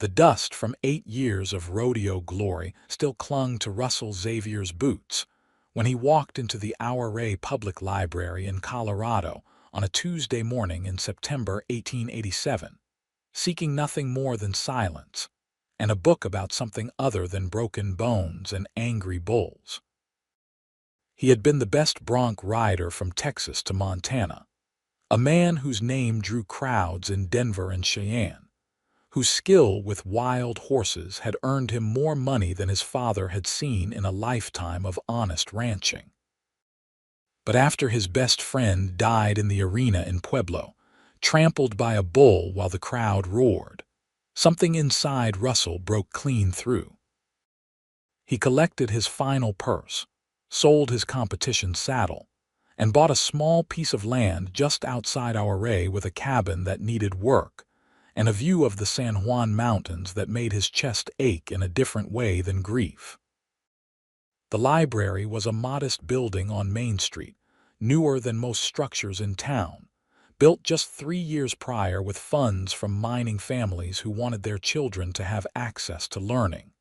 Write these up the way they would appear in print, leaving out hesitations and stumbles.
The dust from 8 years of rodeo glory still clung to Russell Xavier's boots when he walked into the Our Public Library in Colorado on a Tuesday morning in September 1887, seeking nothing more than silence and a book about something other than broken bones and angry bulls. He had been the best bronc rider from Texas to Montana, a man whose name drew crowds in Denver and Cheyenne, whose skill with wild horses had earned him more money than his father had seen in a lifetime of honest ranching. But after his best friend died in the arena in Pueblo, trampled by a bull while the crowd roared, something inside Russell broke clean through. He collected his final purse, sold his competition saddle, and bought a small piece of land just outside Our with a cabin that needed work and a view of the San Juan Mountains that made his chest ache in a different way than grief. The library was a modest building on Main Street, newer than most structures in town, built just 3 years prior with funds from mining families who wanted their children to have access to learning.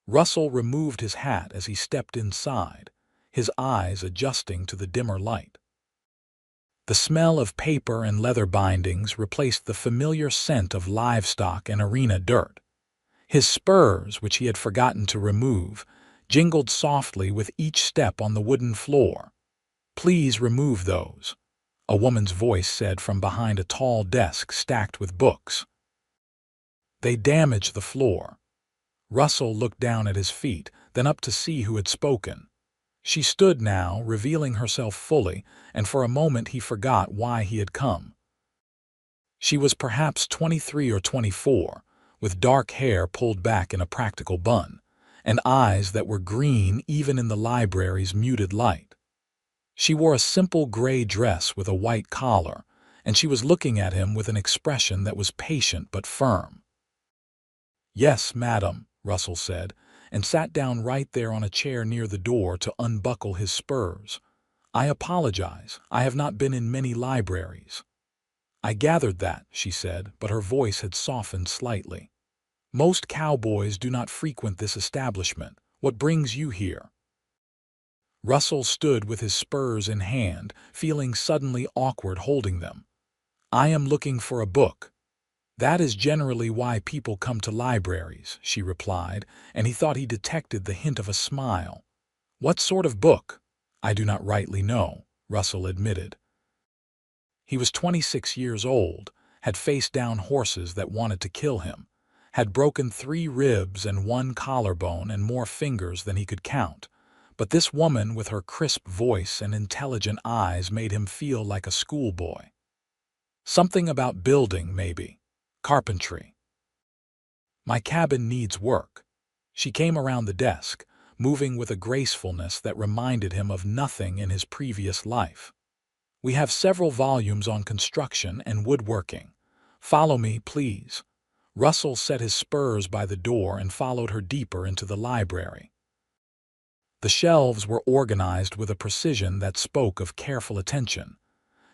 Russell removed his hat as he stepped inside, his eyes adjusting to the dimmer light. The smell of paper and leather bindings replaced the familiar scent of livestock and arena dirt. His spurs, which he had forgotten to remove, jingled softly with each step on the wooden floor. "Please remove those," a woman's voice said from behind a tall desk stacked with books. "They damage the floor." Russell looked down at his feet, then up to see who had spoken. She stood now, revealing herself fully, and for a moment he forgot why he had come. She was perhaps 23 or 24, with dark hair pulled back in a practical bun, and eyes that were green even in the library's muted light. She wore a simple gray dress with a white collar, and she was looking at him with an expression that was patient but firm. "Yes, madam," Russell said, and sat down right there on a chair near the door to unbuckle his spurs. "I apologize. I have not been in many libraries." "I gathered that," she said, but her voice had softened slightly. "Most cowboys do not frequent this establishment. What brings you here?" Russell stood with his spurs in hand, feeling suddenly awkward holding them. "I am looking for a book." "That is generally why people come to libraries," she replied, and he thought he detected the hint of a smile. "What sort of book?" "I do not rightly know," Russell admitted. He was 26 years old, had faced down horses that wanted to kill him, had broken 3 ribs and 1 collarbone and more fingers than he could count, but this woman with her crisp voice and intelligent eyes made him feel like a schoolboy. Something about building, maybe. Carpentry. "My cabin needs work." She came around the desk, moving with a gracefulness that reminded him of nothing in his previous life. "We have several volumes on construction and woodworking. Follow me, please." Russell set his spurs by the door and followed her deeper into the library. The shelves were organized with a precision that spoke of careful attention.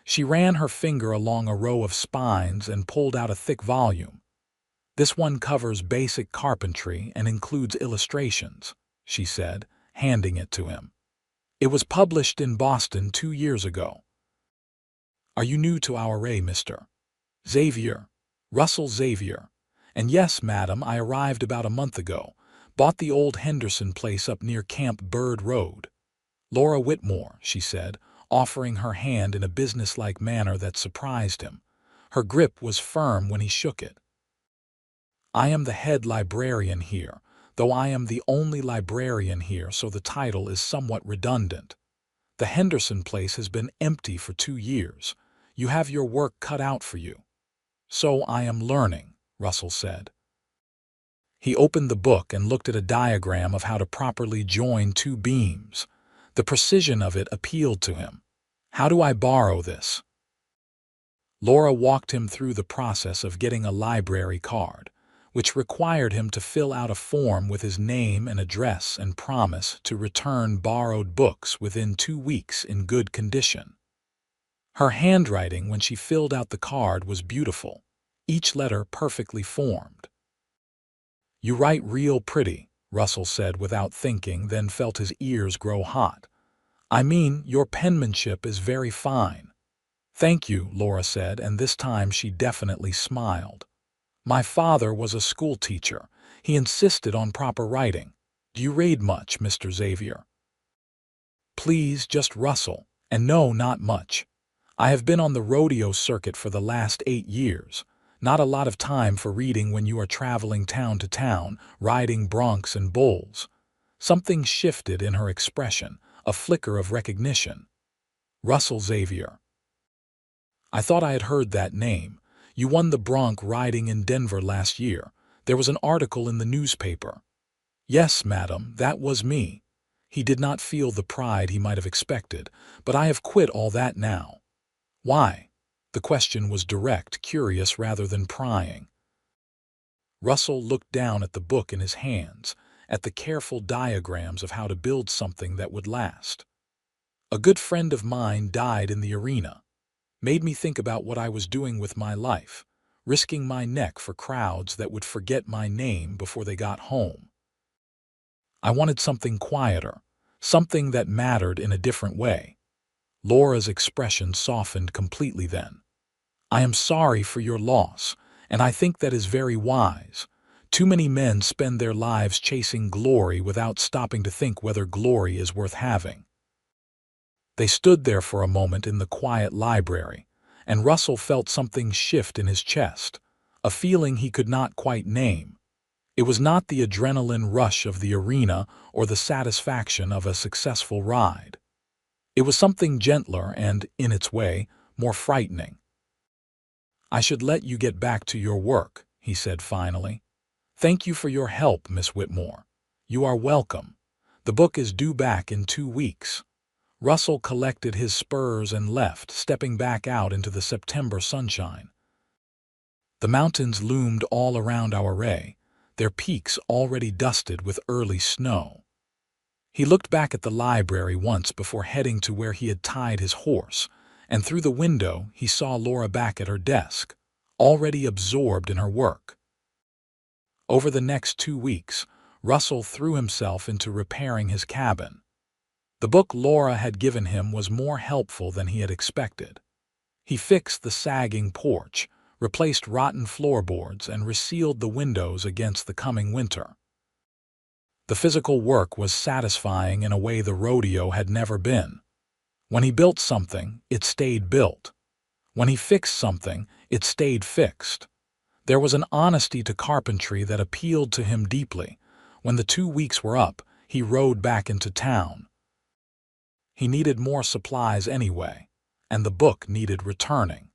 She ran her finger along a row of spines and pulled out a thick volume. "This one covers basic carpentry and includes illustrations," she said, handing it to him. "It was published in Boston 2 years ago." "Are you new to Our Mr. Xavier?" "Russell Xavier. And yes, madam, I arrived about a month ago. Bought the old Henderson place up near Camp Bird Road." "Laura Whitmore," she said, offering her hand in a businesslike manner that surprised him. Her grip was firm when he shook it. "I am the head librarian here, though I am the only librarian here, so the title is somewhat redundant. The Henderson place has been empty for 2 years. You have your work cut out for you." "So I am learning," Russell said. He opened the book and looked at a diagram of how to properly join 2 beams. The precision of it appealed to him. "How do I borrow this?" Laura walked him through the process of getting a library card, which required him to fill out a form with his name and address and promise to return borrowed books within 2 weeks in good condition. Her handwriting when she filled out the card was beautiful, each letter perfectly formed. You write real pretty, Russell said without thinking, then felt his ears grow hot. I mean, your penmanship is very fine. Thank you, Laura said, and this time she definitely smiled. My father was a schoolteacher. He insisted on proper writing. Do you read much, Mr. Xavier? Please, just Russell. And no, not much. I have been on the rodeo circuit for the last 8 years. Not a lot of time for reading when you are traveling town to town, riding broncs and bulls. Something shifted in her expression, a flicker of recognition. Russell Xavier. I thought I had heard that name. You won the bronc riding in Denver last year. There was an article in the newspaper. Yes, madam, that was me. He did not feel the pride he might have expected, but I have quit all that now. Why? The question was direct, curious rather than prying. Russell looked down at the book in his hands, at the careful diagrams of how to build something that would last. A good friend of mine died in the arena. Made me think about what I was doing with my life, risking my neck for crowds that would forget my name before they got home. I wanted something quieter, something that mattered in a different way. Laura's expression softened completely then. I am sorry for your loss, and I think that is very wise. Too many men spend their lives chasing glory without stopping to think whether glory is worth having. They stood there for a moment in the quiet library, and Russell felt something shift in his chest, a feeling he could not quite name. It was not the adrenaline rush of the arena or the satisfaction of a successful ride. It was something gentler and, in its way, more frightening. I should let you get back to your work, he said finally. Thank you for your help, Miss Whitmore. You are welcome. The book is due back in 2 weeks. Russell collected his spurs and left, stepping back out into the September sunshine. The mountains loomed all around our ray, their peaks already dusted with early snow. He looked back at the library once before heading to where he had tied his horse, and through the window he saw Laura back at her desk, already absorbed in her work. Over the next 2 weeks, Russell threw himself into repairing his cabin. The book Laura had given him was more helpful than he had expected. He fixed the sagging porch, replaced rotten floorboards, and resealed the windows against the coming winter. The physical work was satisfying in a way the rodeo had never been. When he built something, it stayed built. When he fixed something, it stayed fixed. There was an honesty to carpentry that appealed to him deeply. When the 2 weeks were up, he rode back into town. He needed more supplies anyway, and the book needed returning.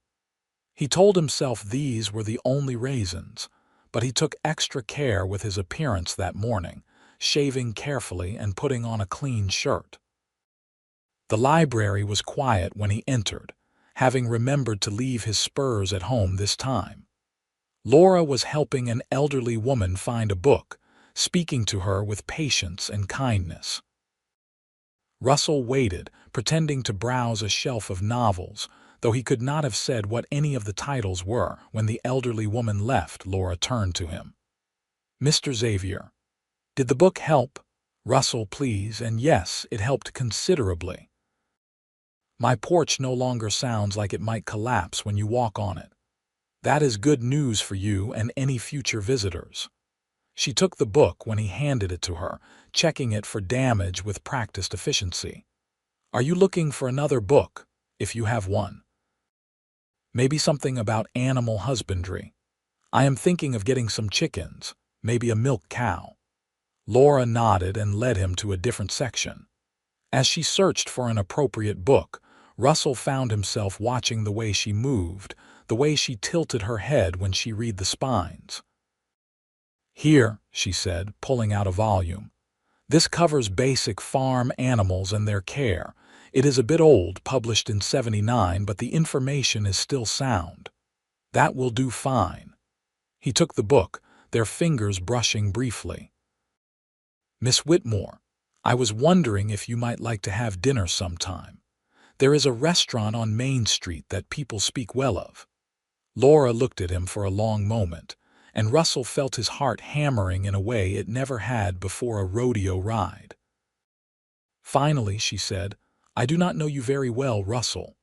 He told himself these were the only reasons, but he took extra care with his appearance that morning, shaving carefully and putting on a clean shirt. The library was quiet when he entered, having remembered to leave his spurs at home this time. Laura was helping an elderly woman find a book, speaking to her with patience and kindness. Russell waited, pretending to browse a shelf of novels, though he could not have said what any of the titles were. When the elderly woman left, Laura turned to him. Mr. Xavier, did the book help? Russell, please, and yes, it helped considerably. My porch no longer sounds like it might collapse when you walk on it. That is good news for you and any future visitors. She took the book when he handed it to her, checking it for damage with practiced efficiency. Are you looking for another book, if you have one? Maybe something about animal husbandry. I am thinking of getting some chickens, maybe a milk cow. Laura nodded and led him to a different section. As she searched for an appropriate book, Russell found himself watching the way she moved, the way she tilted her head when she read the spines. Here, she said, pulling out a volume. This covers basic farm animals and their care. It is a bit old, published in '79, but the information is still sound. That will do fine. He took the book, their fingers brushing briefly. Miss Whitmore, I was wondering if you might like to have dinner sometime. There is a restaurant on Main Street that people speak well of. Laura looked at him for a long moment, and Russell felt his heart hammering in a way it never had before a rodeo ride. "Finally," she said, "I do not know you very well, Russell.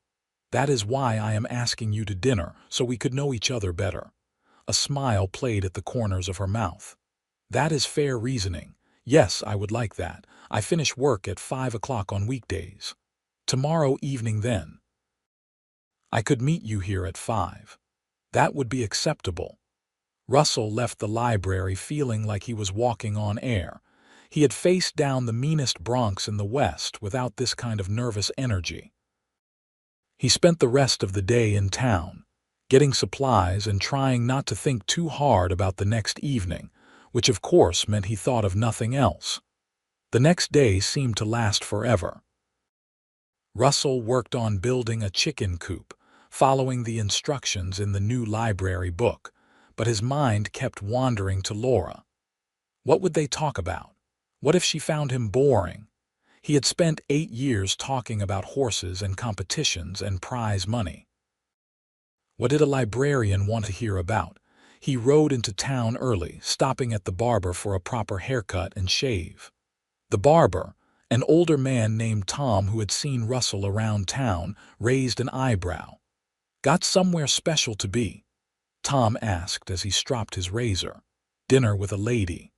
That is why I am asking you to dinner, so we could know each other better." A smile played at the corners of her mouth. "That is fair reasoning. Yes, I would like that. I finish work at 5 o'clock on weekdays. Tomorrow evening then. I could meet you here at 5. That would be acceptable." Russell left the library feeling like he was walking on air. He had faced down the meanest Bronx in the West without this kind of nervous energy. He spent the rest of the day in town, getting supplies and trying not to think too hard about the next evening, which of course meant he thought of nothing else. The next day seemed to last forever. Russell worked on building a chicken coop, following the instructions in the new library book, but his mind kept wandering to Laura. What would they talk about? What if she found him boring? He had spent 8 years talking about horses and competitions and prize money. What did a librarian want to hear about? He rode into town early, stopping at the barber for a proper haircut and shave. The barber, an older man named Tom who had seen Russell around town, raised an eyebrow. "Got somewhere special to be?" Tom asked as he stropped his razor. "Dinner with a lady."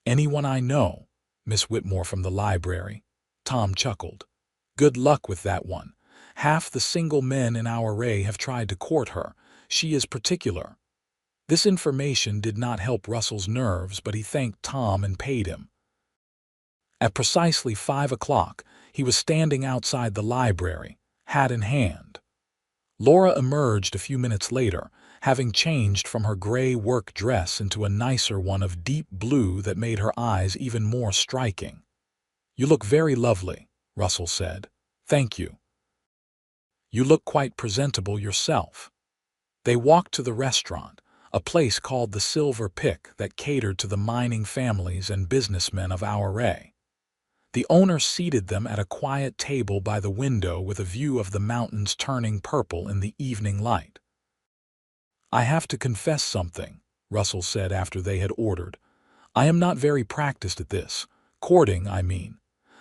"Anyone I know?" Miss Whitmore from the library. Tom chuckled. "Good luck with that one. Half the single men in our array have tried to court her. She is particular." This information did not help Russell's nerves, but he thanked Tom and paid him. At precisely 5 o'clock, he was standing outside the library, hat in hand. Laura emerged a few minutes later, having changed from her gray work dress into a nicer one of deep blue that made her eyes even more striking. "You look very lovely," Russell said. "Thank you. You look quite presentable yourself." They walked to the restaurant, a place called the Silver Pick that catered to the mining families and businessmen of our array. The owner seated them at a quiet table by the window with a view of the mountains turning purple in the evening light. "I have to confess something," Russell said after they had ordered. "I am not very practiced at this. Courting, I mean.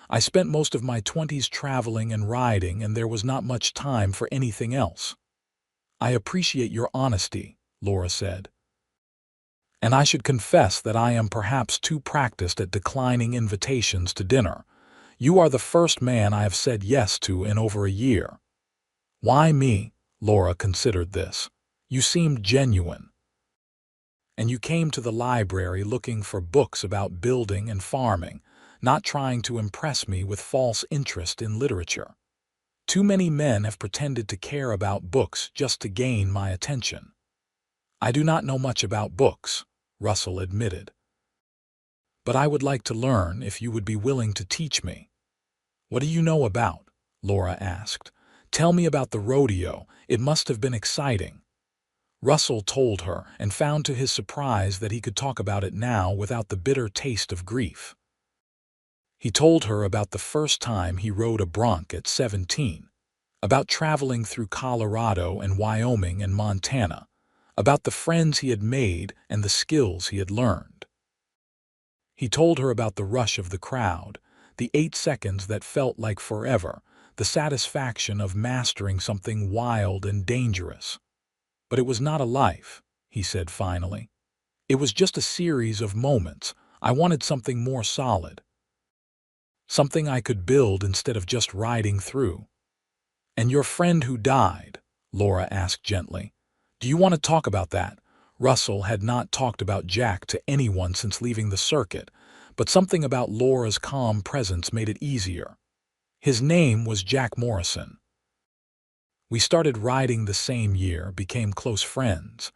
I spent most of my 20s traveling and riding, and there was not much time for anything else." "I appreciate your honesty," Laura said. "And I should confess that I am perhaps too practiced at declining invitations to dinner. You are the first man I have said yes to in over a year." "Why me?" Laura considered this. "You seemed genuine. And you came to the library looking for books about building and farming, not trying to impress me with false interest in literature. Too many men have pretended to care about books just to gain my attention." "I do not know much about books," Russell admitted. "But I would like to learn if you would be willing to teach me." "What do you know about?" Laura asked. "Tell me about the rodeo. It must have been exciting." Russell told her and found to his surprise that he could talk about it now without the bitter taste of grief. He told her about the first time he rode a bronc at 17, about traveling through Colorado and Wyoming and Montana, about the friends he had made and the skills he had learned. He told her about the rush of the crowd, the 8 seconds that felt like forever, the satisfaction of mastering something wild and dangerous. "But it was not a life," he said finally. "It was just a series of moments. I wanted something more solid. Something I could build instead of just riding through." "And your friend who died?" Laura asked gently. "Do you want to talk about that?" Russell had not talked about Jack to anyone since leaving the circuit, but something about Laura's calm presence made it easier. "His name was Jack Morrison. We started riding the same year, became close friends.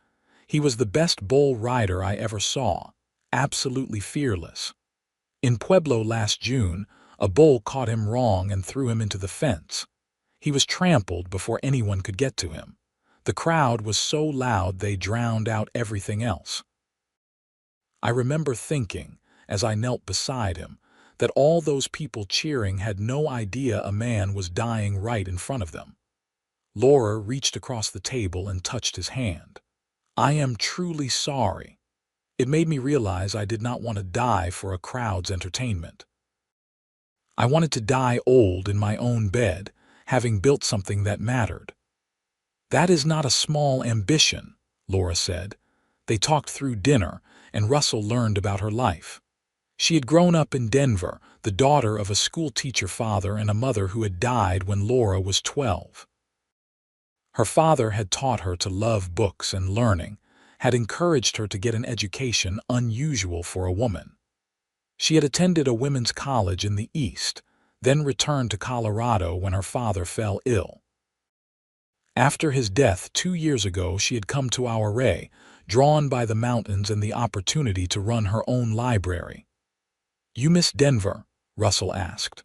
He was the best bull rider I ever saw, absolutely fearless. In Pueblo last June, a bull caught him wrong and threw him into the fence. He was trampled before anyone could get to him. The crowd was so loud they drowned out everything else. I remember thinking, as I knelt beside him, that all those people cheering had no idea a man was dying right in front of them." Laura reached across the table and touched his hand. I am truly sorry. It made me realize I did not want to die for a crowd's entertainment. I wanted to die old in my own bed, having built something that mattered. That is not a small ambition, Laura said. They talked through dinner, and Russell learned about her life. She had grown up in Denver, the daughter of a schoolteacher father and a mother who had died when Laura was 12. Her father had taught her to love books and learning, had encouraged her to get an education unusual for a woman. She had attended a women's college in the East, then returned to Colorado when her father fell ill. After his death 2 years ago, she had come to our Ray, drawn by the mountains and the opportunity to run her own library. "You miss Denver?" Russell asked.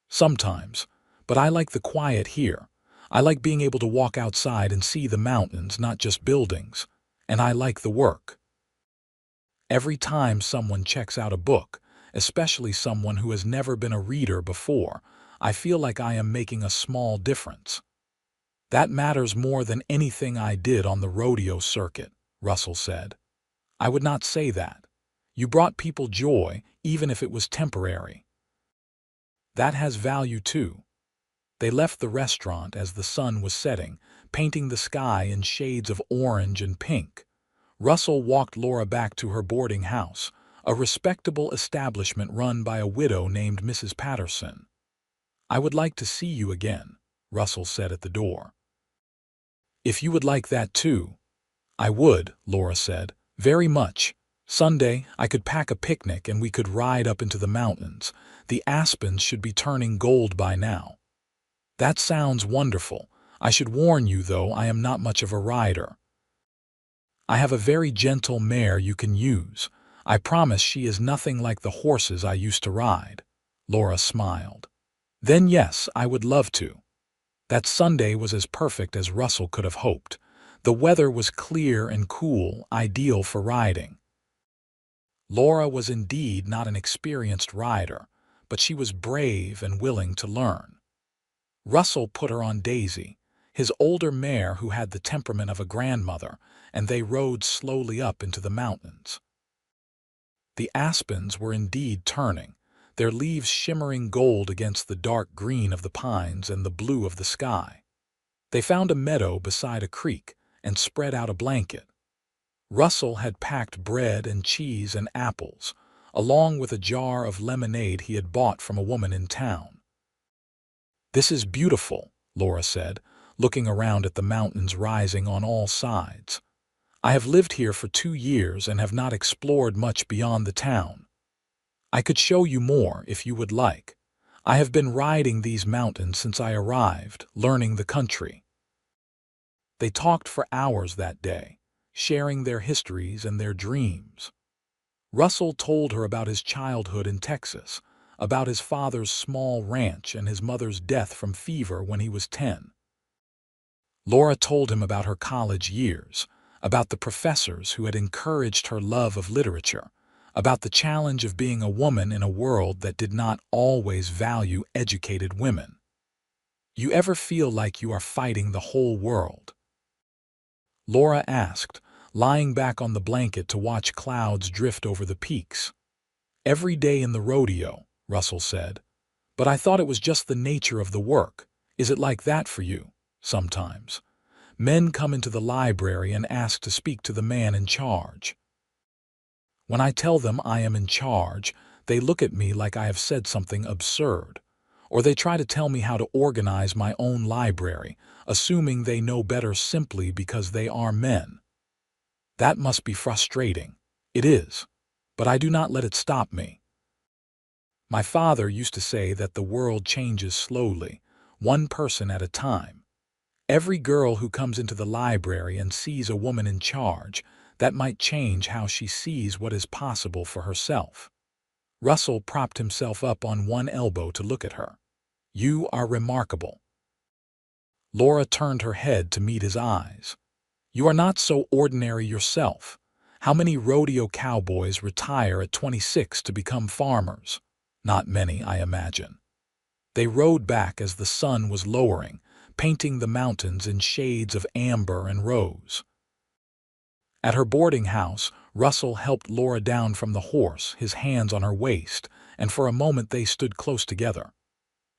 "Sometimes, but I like the quiet here. I like being able to walk outside and see the mountains, not just buildings. And I like the work. Every time someone checks out a book, especially someone who has never been a reader before, I feel like I am making a small difference. That matters more than anything I did on the rodeo circuit," Russell said. "I would not say that. You brought people joy, even if it was temporary. That has value too." They left the restaurant as the sun was setting, painting the sky in shades of orange and pink. Russell walked Laura back to her boarding house, a respectable establishment run by a widow named Mrs. Patterson. "I would like to see you again," Russell said at the door. "If you would like that too." "I would," Laura said, "very much. Sunday, I could pack a picnic and we could ride up into the mountains. The aspens should be turning gold by now." "That sounds wonderful. I should warn you, though, I am not much of a rider." "I have a very gentle mare you can use. I promise she is nothing like the horses I used to ride." Laura smiled. "Then yes, I would love to." That Sunday was as perfect as Russell could have hoped. The weather was clear and cool, ideal for riding. Laura was indeed not an experienced rider, but she was brave and willing to learn. Russell put her on Daisy, his older mare who had the temperament of a grandmother, and they rode slowly up into the mountains. The aspens were indeed turning, their leaves shimmering gold against the dark green of the pines and the blue of the sky. They found a meadow beside a creek and spread out a blanket. Russell had packed bread and cheese and apples, along with a jar of lemonade he had bought from a woman in town. "This is beautiful," Laura said, looking around at the mountains rising on all sides. "I have lived here for 2 years and have not explored much beyond the town. I could show you more if you would like. I have been riding these mountains since I arrived, learning the country." They talked for hours that day, sharing their histories and their dreams. Russell told her about his childhood in Texas, about his father's small ranch and his mother's death from fever when he was 10. Laura told him about her college years, about the professors who had encouraged her love of literature, about the challenge of being a woman in a world that did not always value educated women. "You ever feel like you are fighting the whole world?" Laura asked, lying back on the blanket to watch clouds drift over the peaks. "Every day in the rodeo," Russell said. "But I thought it was just the nature of the work. Is it like that for you?" "Sometimes. Men come into the library and ask to speak to the man in charge. When I tell them I am in charge, they look at me like I have said something absurd. Or they try to tell me how to organize my own library, assuming they know better simply because they are men. That must be frustrating. It is. But I do not let it stop me. My father used to say that the world changes slowly, one person at a time. Every girl who comes into the library and sees a woman in charge, that might change how she sees what is possible for herself." Russell propped himself up on one elbow to look at her. "You are remarkable." Laura turned her head to meet his eyes. "You are not so ordinary yourself. How many rodeo cowboys retire at 26 to become farmers? Not many, I imagine." They rode back as the sun was lowering, painting the mountains in shades of amber and rose. At her boarding house, Russell helped Laura down from the horse, his hands on her waist, and for a moment they stood close together.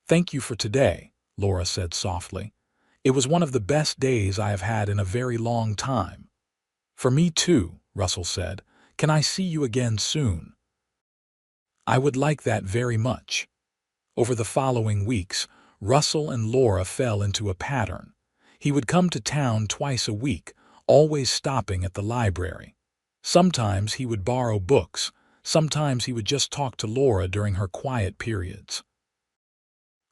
"Thank you for today," Laura said softly. "It was one of the best days I have had in a very long time." "For me too," Russell said. "Can I see you again soon?" "I would like that very much." Over the following weeks, Russell and Laura fell into a pattern. He would come to town twice a week, always stopping at the library. Sometimes he would borrow books, sometimes he would just talk to Laura during her quiet periods.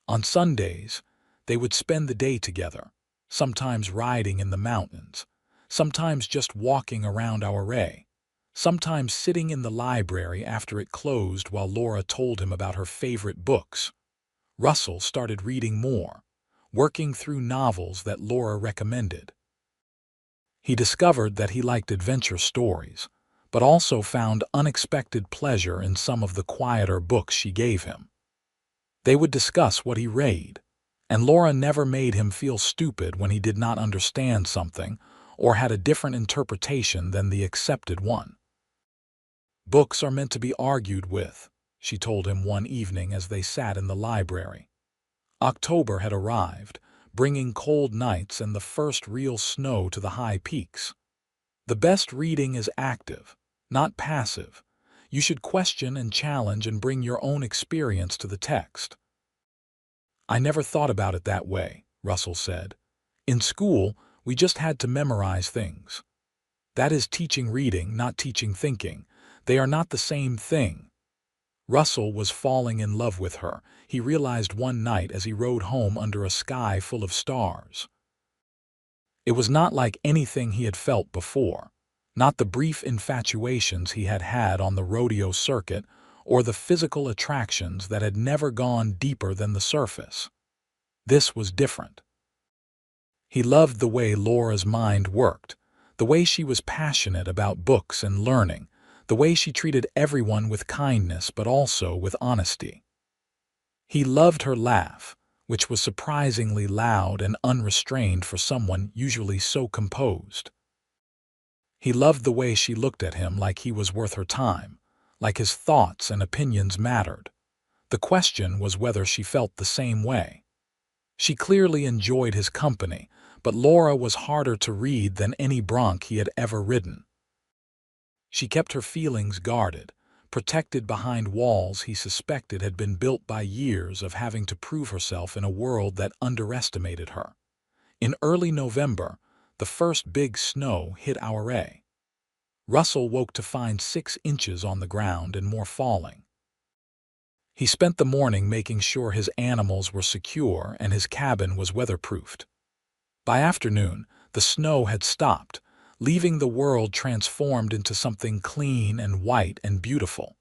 On Sundays, they would spend the day together, sometimes riding in the mountains, sometimes just walking around our array, sometimes sitting in the library after it closed while Laura told him about her favorite books. Russell started reading more, working through novels that Laura recommended. He discovered that he liked adventure stories, but also found unexpected pleasure in some of the quieter books she gave him. They would discuss what he read, and Laura never made him feel stupid when he did not understand something or had a different interpretation than the accepted one. "Books are meant to be argued with," she told him one evening as they sat in the library. October had arrived, bringing cold nights and the first real snow to the high peaks. "The best reading is active, not passive. You should question and challenge and bring your own experience to the text." "I never thought about it that way," Russell said. "In school, we just had to memorize things. That is teaching reading, not teaching thinking. They are not the same thing." Russell was falling in love with her, he realized one night as he rode home under a sky full of stars. It was not like anything he had felt before, not the brief infatuations he had had on the rodeo circuit or the physical attractions that had never gone deeper than the surface. This was different. He loved the way Laura's mind worked, the way she was passionate about books and learning, the way she treated everyone with kindness but also with honesty. He loved her laugh, which was surprisingly loud and unrestrained for someone usually so composed. He loved the way she looked at him like he was worth her time, like his thoughts and opinions mattered. The question was whether she felt the same way. She clearly enjoyed his company, but Laura was harder to read than any bronc he had ever ridden. She kept her feelings guarded, protected behind walls he suspected had been built by years of having to prove herself in a world that underestimated her. In early November, the first big snow hit our array. Russell woke to find 6 inches on the ground and more falling. He spent the morning making sure his animals were secure and his cabin was weatherproofed. By afternoon, the snow had stopped, leaving the world transformed into something clean and white and beautiful.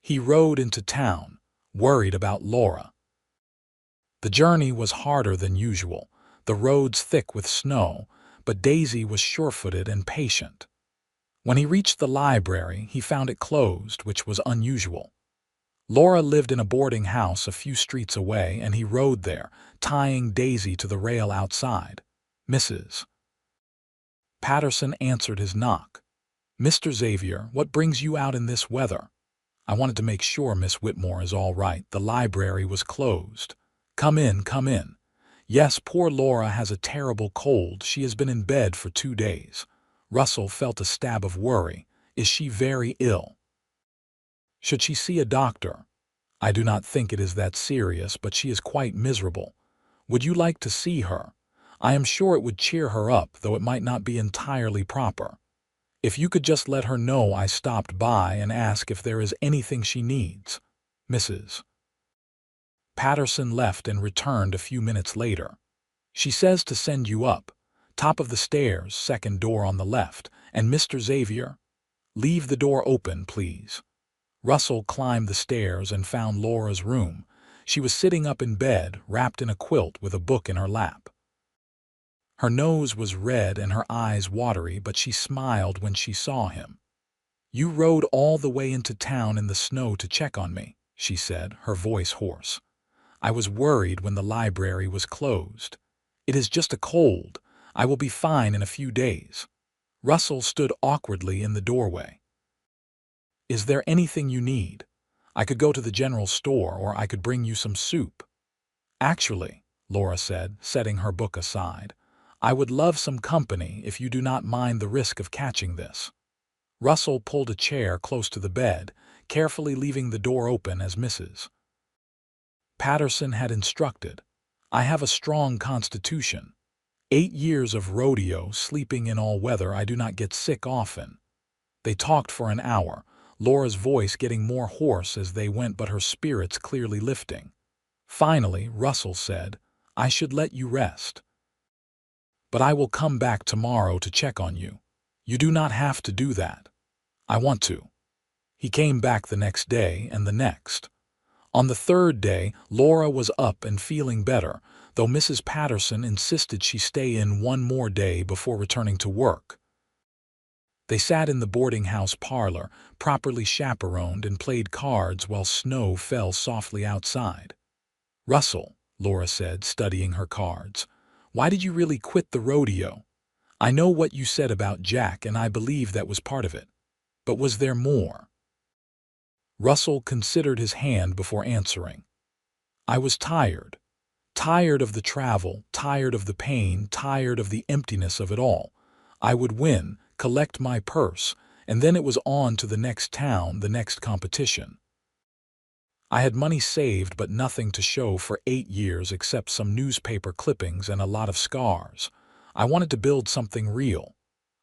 He rode into town, worried about Laura. The journey was harder than usual, the roads thick with snow, but Daisy was sure-footed and patient. When he reached the library, he found it closed, which was unusual. Laura lived in a boarding house a few streets away, and he rode there, tying Daisy to the rail outside. "Mrs. Patterson answered his knock. "Mr. Xavier, what brings you out in this weather?" "I wanted to make sure Miss Whitmore is all right. The library was closed." Come in, come in." "Yes, poor Laura has a terrible cold. She has been in bed for 2 days." Russell felt a stab of worry. "Is she very ill? Should she see a doctor?" "I do not think it is that serious, but she is quite miserable." "Would you like to see her? I am sure it would cheer her up, though it might not be entirely proper. If you could just let her know I stopped by and ask if there is anything she needs." Mrs. Patterson left and returned a few minutes later. "She says to send you up. Top of the stairs, second door on the left. And Mr. Xavier, leave the door open, please." Russell climbed the stairs and found Laura's room. She was sitting up in bed, wrapped in a quilt with a book in her lap. Her nose was red and her eyes watery, but she smiled when she saw him. "You rode all the way into town in the snow to check on me," she said, her voice hoarse. "I was worried when the library was closed." "It is just a cold. I will be fine in a few days." Russell stood awkwardly in the doorway. "Is there anything you need? I could go to the general store, or I could bring you some soup." "Actually," Laura said, setting her book aside, "I would love some company if you do not mind the risk of catching this." Russell pulled a chair close to the bed, carefully leaving the door open as Mrs. Patterson had instructed. "I have a strong constitution. 8 years of rodeo, sleeping in all weather, I do not get sick often." They talked for an hour, Laura's voice getting more hoarse as they went but her spirits clearly lifting. Finally, Russell said, "I should let you rest. But I will come back tomorrow to check on you." "You do not have to do that." "I want to." He came back the next day and the next. On the third day, Laura was up and feeling better, though Mrs. Patterson insisted she stay in one more day before returning to work. They sat in the boarding house parlor, properly chaperoned, and played cards while snow fell softly outside. "Russell," Laura said, studying her cards, "why did you really quit the rodeo? I know what you said about Jack, and I believe that was part of it. But was there more?" Russell considered his hand before answering. "I was tired. Tired of the travel, tired of the pain, tired of the emptiness of it all. I would win, collect my purse, and then it was on to the next town, the next competition. I had money saved but nothing to show for 8 years except some newspaper clippings and a lot of scars. I wanted to build something real.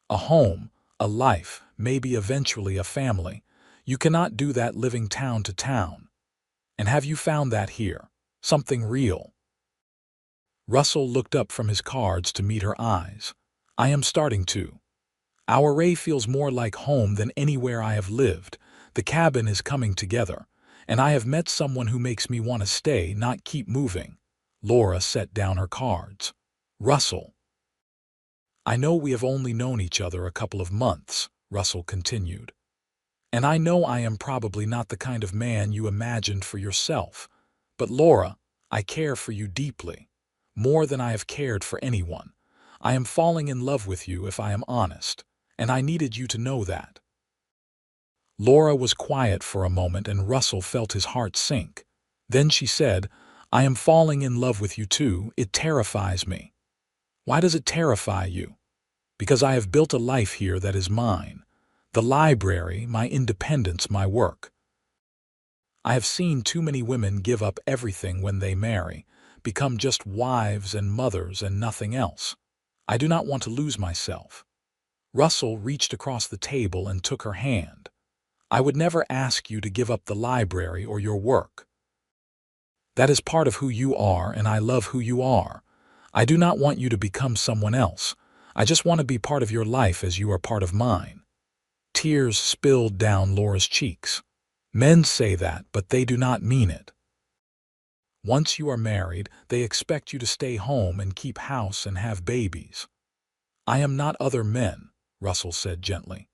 A home, a life, maybe eventually a family. You cannot do that living town to town. And have you found that here? Something real?" Russell looked up from his cards to meet her eyes. "I am starting to. Our Ray feels more like home than anywhere I have lived. The cabin is coming together, and I have met someone who makes me want to stay, not keep moving." Laura set down her cards. "Russell, I know we have only known each other a couple of months," Russell continued. "And I know I am probably not the kind of man you imagined for yourself. But Laura, I care for you deeply. More than I have cared for anyone. I am falling in love with you, if I am honest, and I needed you to know that." Laura was quiet for a moment and Russell felt his heart sink. Then she said, "I am falling in love with you too. It terrifies me." "Why does it terrify you?" "Because I have built a life here that is mine. The library, my independence, my work. I have seen too many women give up everything when they marry, become just wives and mothers and nothing else. I do not want to lose myself." Russell reached across the table and took her hand. "I would never ask you to give up the library or your work. That is part of who you are, and I love who you are. I do not want you to become someone else. I just want to be part of your life as you are part of mine." Tears spilled down Laura's cheeks. "Men say that, but they do not mean it. Once you are married, they expect you to stay home and keep house and have babies." "I am not other men," Russell said gently.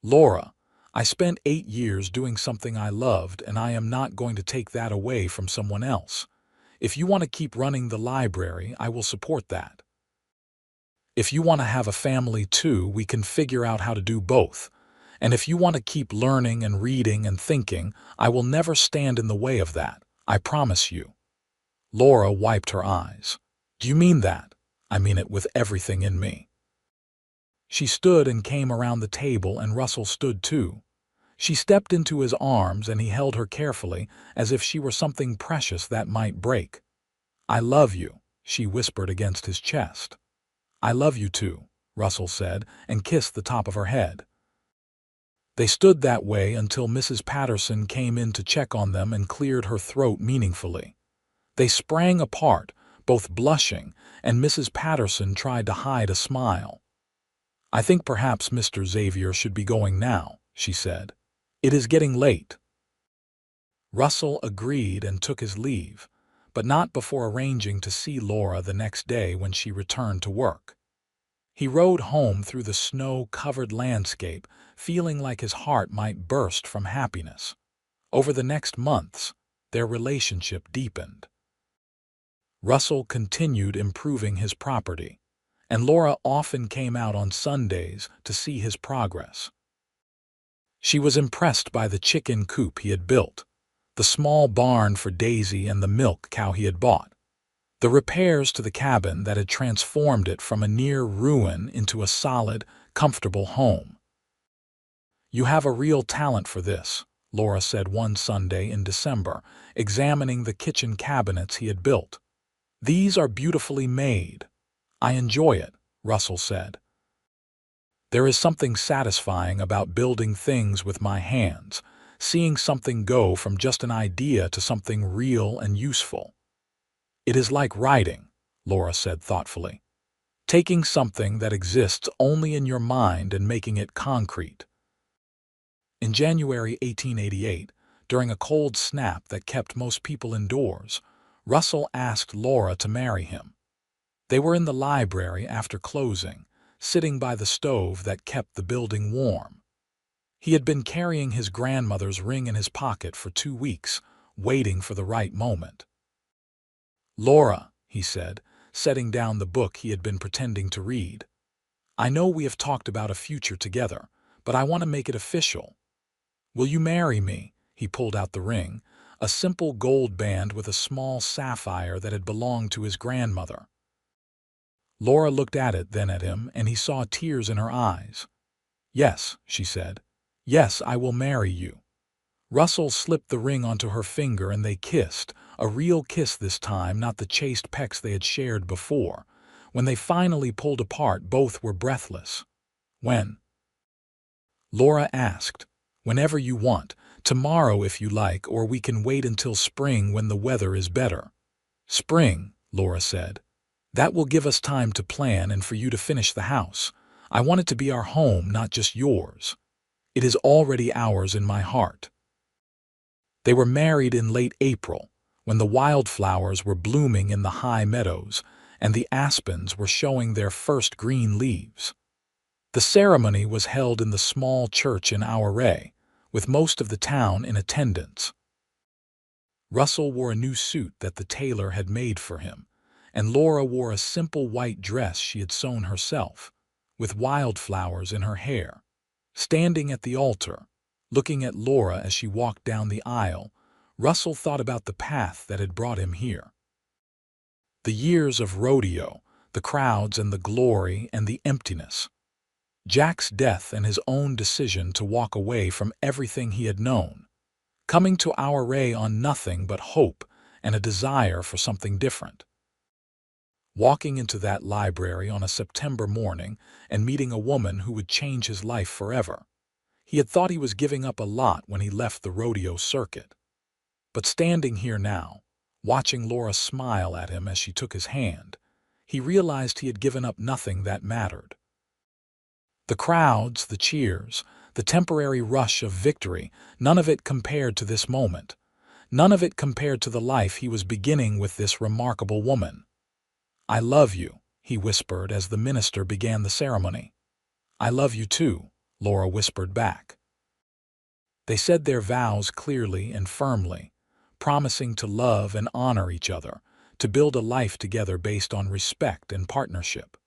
"Laura, I spent 8 years doing something I loved, and I am not going to take that away from someone else. If you want to keep running the library, I will support that. If you want to have a family too, we can figure out how to do both. And if you want to keep learning and reading and thinking, I will never stand in the way of that. I promise you." Laura wiped her eyes. "Do you mean that?" "I mean it with everything in me." She stood and came around the table, and Russell stood too. She stepped into his arms and he held her carefully, as if she were something precious that might break. "I love you," she whispered against his chest. "I love you too," Russell said, and kissed the top of her head. They stood that way until Mrs. Patterson came in to check on them and cleared her throat meaningfully. They sprang apart, both blushing, and Mrs. Patterson tried to hide a smile. "I think perhaps Mr. Xavier should be going now," she said. "It is getting late." Russell agreed and took his leave, but not before arranging to see Laura the next day when she returned to work. He rode home through the snow-covered landscape, feeling like his heart might burst from happiness. Over the next months, their relationship deepened. Russell continued improving his property. and Laura often came out on Sundays to see his progress. She was impressed by the chicken coop he had built, the small barn for Daisy and the milk cow he had bought, the repairs to the cabin that had transformed it from a near ruin into a solid, comfortable home. "You have a real talent for this," Laura said one Sunday in December, examining the kitchen cabinets he had built. "These are beautifully made." "I enjoy it," Russell said. "There is something satisfying about building things with my hands, seeing something go from just an idea to something real and useful." "It is like writing," Laura said thoughtfully. "Taking something that exists only in your mind and making it concrete." In January 1888, during a cold snap that kept most people indoors, Russell asked Laura to marry him. They were in the library after closing, sitting by the stove that kept the building warm. He had been carrying his grandmother's ring in his pocket for 2 weeks, waiting for the right moment. "Laura," he said, setting down the book he had been pretending to read, "I know we have talked about a future together, but I want to make it official. Will you marry me?" He pulled out the ring, a simple gold band with a small sapphire that had belonged to his grandmother. Laura looked at it, then at him, and he saw tears in her eyes. "Yes," she said. "Yes, I will marry you." Russell slipped the ring onto her finger and they kissed, a real kiss this time, not the chaste pecks they had shared before. When they finally pulled apart, both were breathless. "When?" Laura asked. "Whenever you want, tomorrow if you like, or we can wait until spring when the weather is better." "Spring," Laura said. "That will give us time to plan and for you to finish the house. I want it to be our home, not just yours. It is already ours in my heart." They were married in late April, when the wildflowers were blooming in the high meadows and the aspens were showing their first green leaves. The ceremony was held in the small church in Auray, with most of the town in attendance. Russell wore a new suit that the tailor had made for him, and Laura wore a simple white dress she had sewn herself, with wildflowers in her hair. Standing at the altar, looking at Laura as she walked down the aisle, Russell thought about the path that had brought him here. The years of rodeo, the crowds and the glory and the emptiness. Jack's death and his own decision to walk away from everything he had known, coming to Auray on nothing but hope and a desire for something different. Walking into that library on a September morning and meeting a woman who would change his life forever. He had thought he was giving up a lot when he left the rodeo circuit. But standing here now, watching Laura smile at him as she took his hand, he realized he had given up nothing that mattered. The crowds, the cheers, the temporary rush of victory, none of it compared to this moment. None of it compared to the life he was beginning with this remarkable woman. "I love you," he whispered as the minister began the ceremony. "I love you too," Laura whispered back. They said their vows clearly and firmly, promising to love and honor each other, to build a life together based on respect and partnership.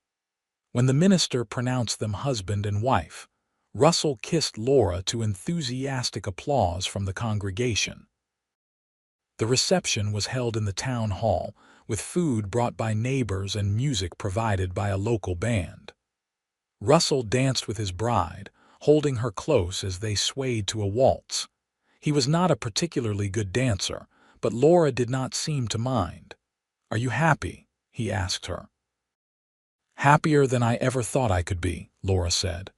When the minister pronounced them husband and wife, Russell kissed Laura to enthusiastic applause from the congregation. The reception was held in the town hall, with food brought by neighbors and music provided by a local band. Russell danced with his bride, holding her close as they swayed to a waltz. He was not a particularly good dancer, but Laura did not seem to mind. "Are you happy?" he asked her. "Happier than I ever thought I could be," Laura said.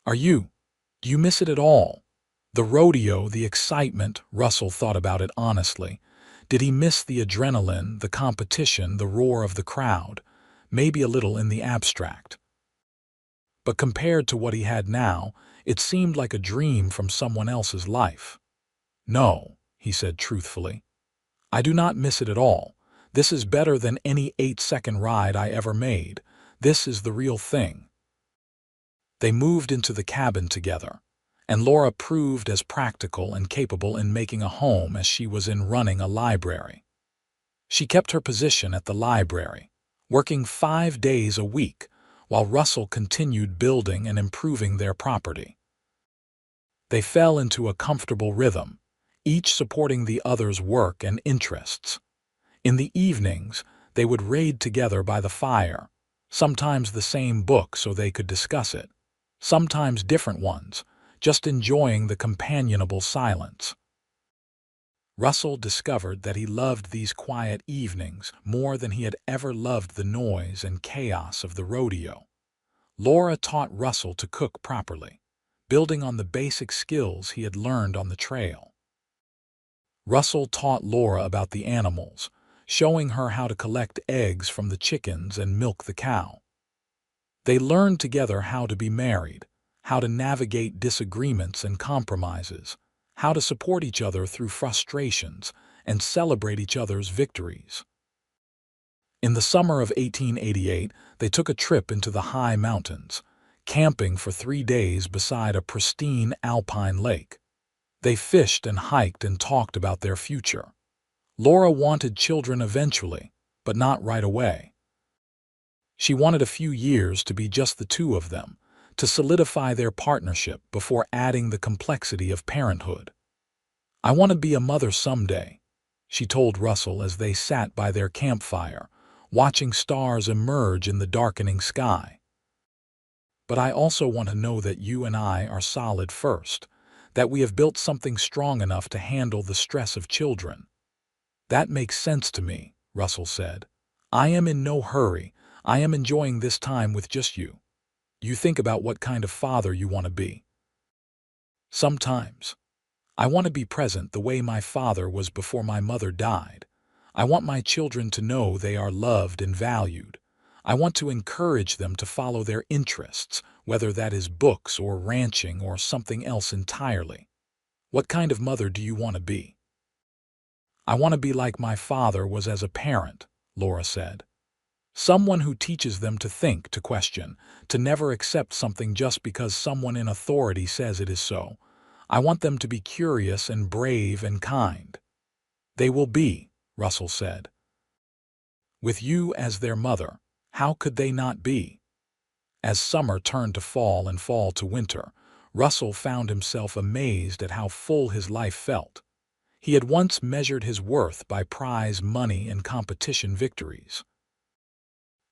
"Are you? Do you miss it at all? The rodeo, the excitement," Russell thought about it honestly. Did he miss the adrenaline, the competition, the roar of the crowd? Maybe a little in the abstract. But compared to what he had now, it seemed like a dream from someone else's life. "No," he said truthfully. "I do not miss it at all. This is better than any 8-second ride I ever made. This is the real thing." They moved into the cabin together, and Laura proved as practical and capable in making a home as she was in running a library. She kept her position at the library, working 5 days a week, while Russell continued building and improving their property. They fell into a comfortable rhythm, each supporting the other's work and interests. In the evenings, they would read together by the fire, sometimes the same book so they could discuss it, sometimes different ones, just enjoying the companionable silence. Russell discovered that he loved these quiet evenings more than he had ever loved the noise and chaos of the rodeo. Laura taught Russell to cook properly, building on the basic skills he had learned on the trail. Russell taught Laura about the animals, showing her how to collect eggs from the chickens and milk the cow. They learned together how to be married, how to navigate disagreements and compromises, how to support each other through frustrations, and celebrate each other's victories. In the summer of 1888, they took a trip into the high mountains, camping for 3 days beside a pristine alpine lake. They fished and hiked and talked about their future. Laura wanted children eventually, but not right away. She wanted a few years to be just the two of them, to solidify their partnership before adding the complexity of parenthood. "I want to be a mother someday," she told Russell as they sat by their campfire, watching stars emerge in the darkening sky. "But I also want to know that you and I are solid first, that we have built something strong enough to handle the stress of children." "That makes sense to me," Russell said. "I am in no hurry. I am enjoying this time with just you. You think about what kind of father you want to be." "Sometimes. I want to be present the way my father was before my mother died. I want my children to know they are loved and valued. I want to encourage them to follow their interests, whether that is books or ranching or something else entirely." "What kind of mother do you want to be?" "I want to be like my father was as a parent," Laura said. "Someone who teaches them to think, to question, to never accept something just because someone in authority says it is so. I want them to be curious and brave and kind." "They will be," Russell said. "With you as their mother, how could they not be?" As summer turned to fall and fall to winter, Russell found himself amazed at how full his life felt. He had once measured his worth by prize money and competition victories.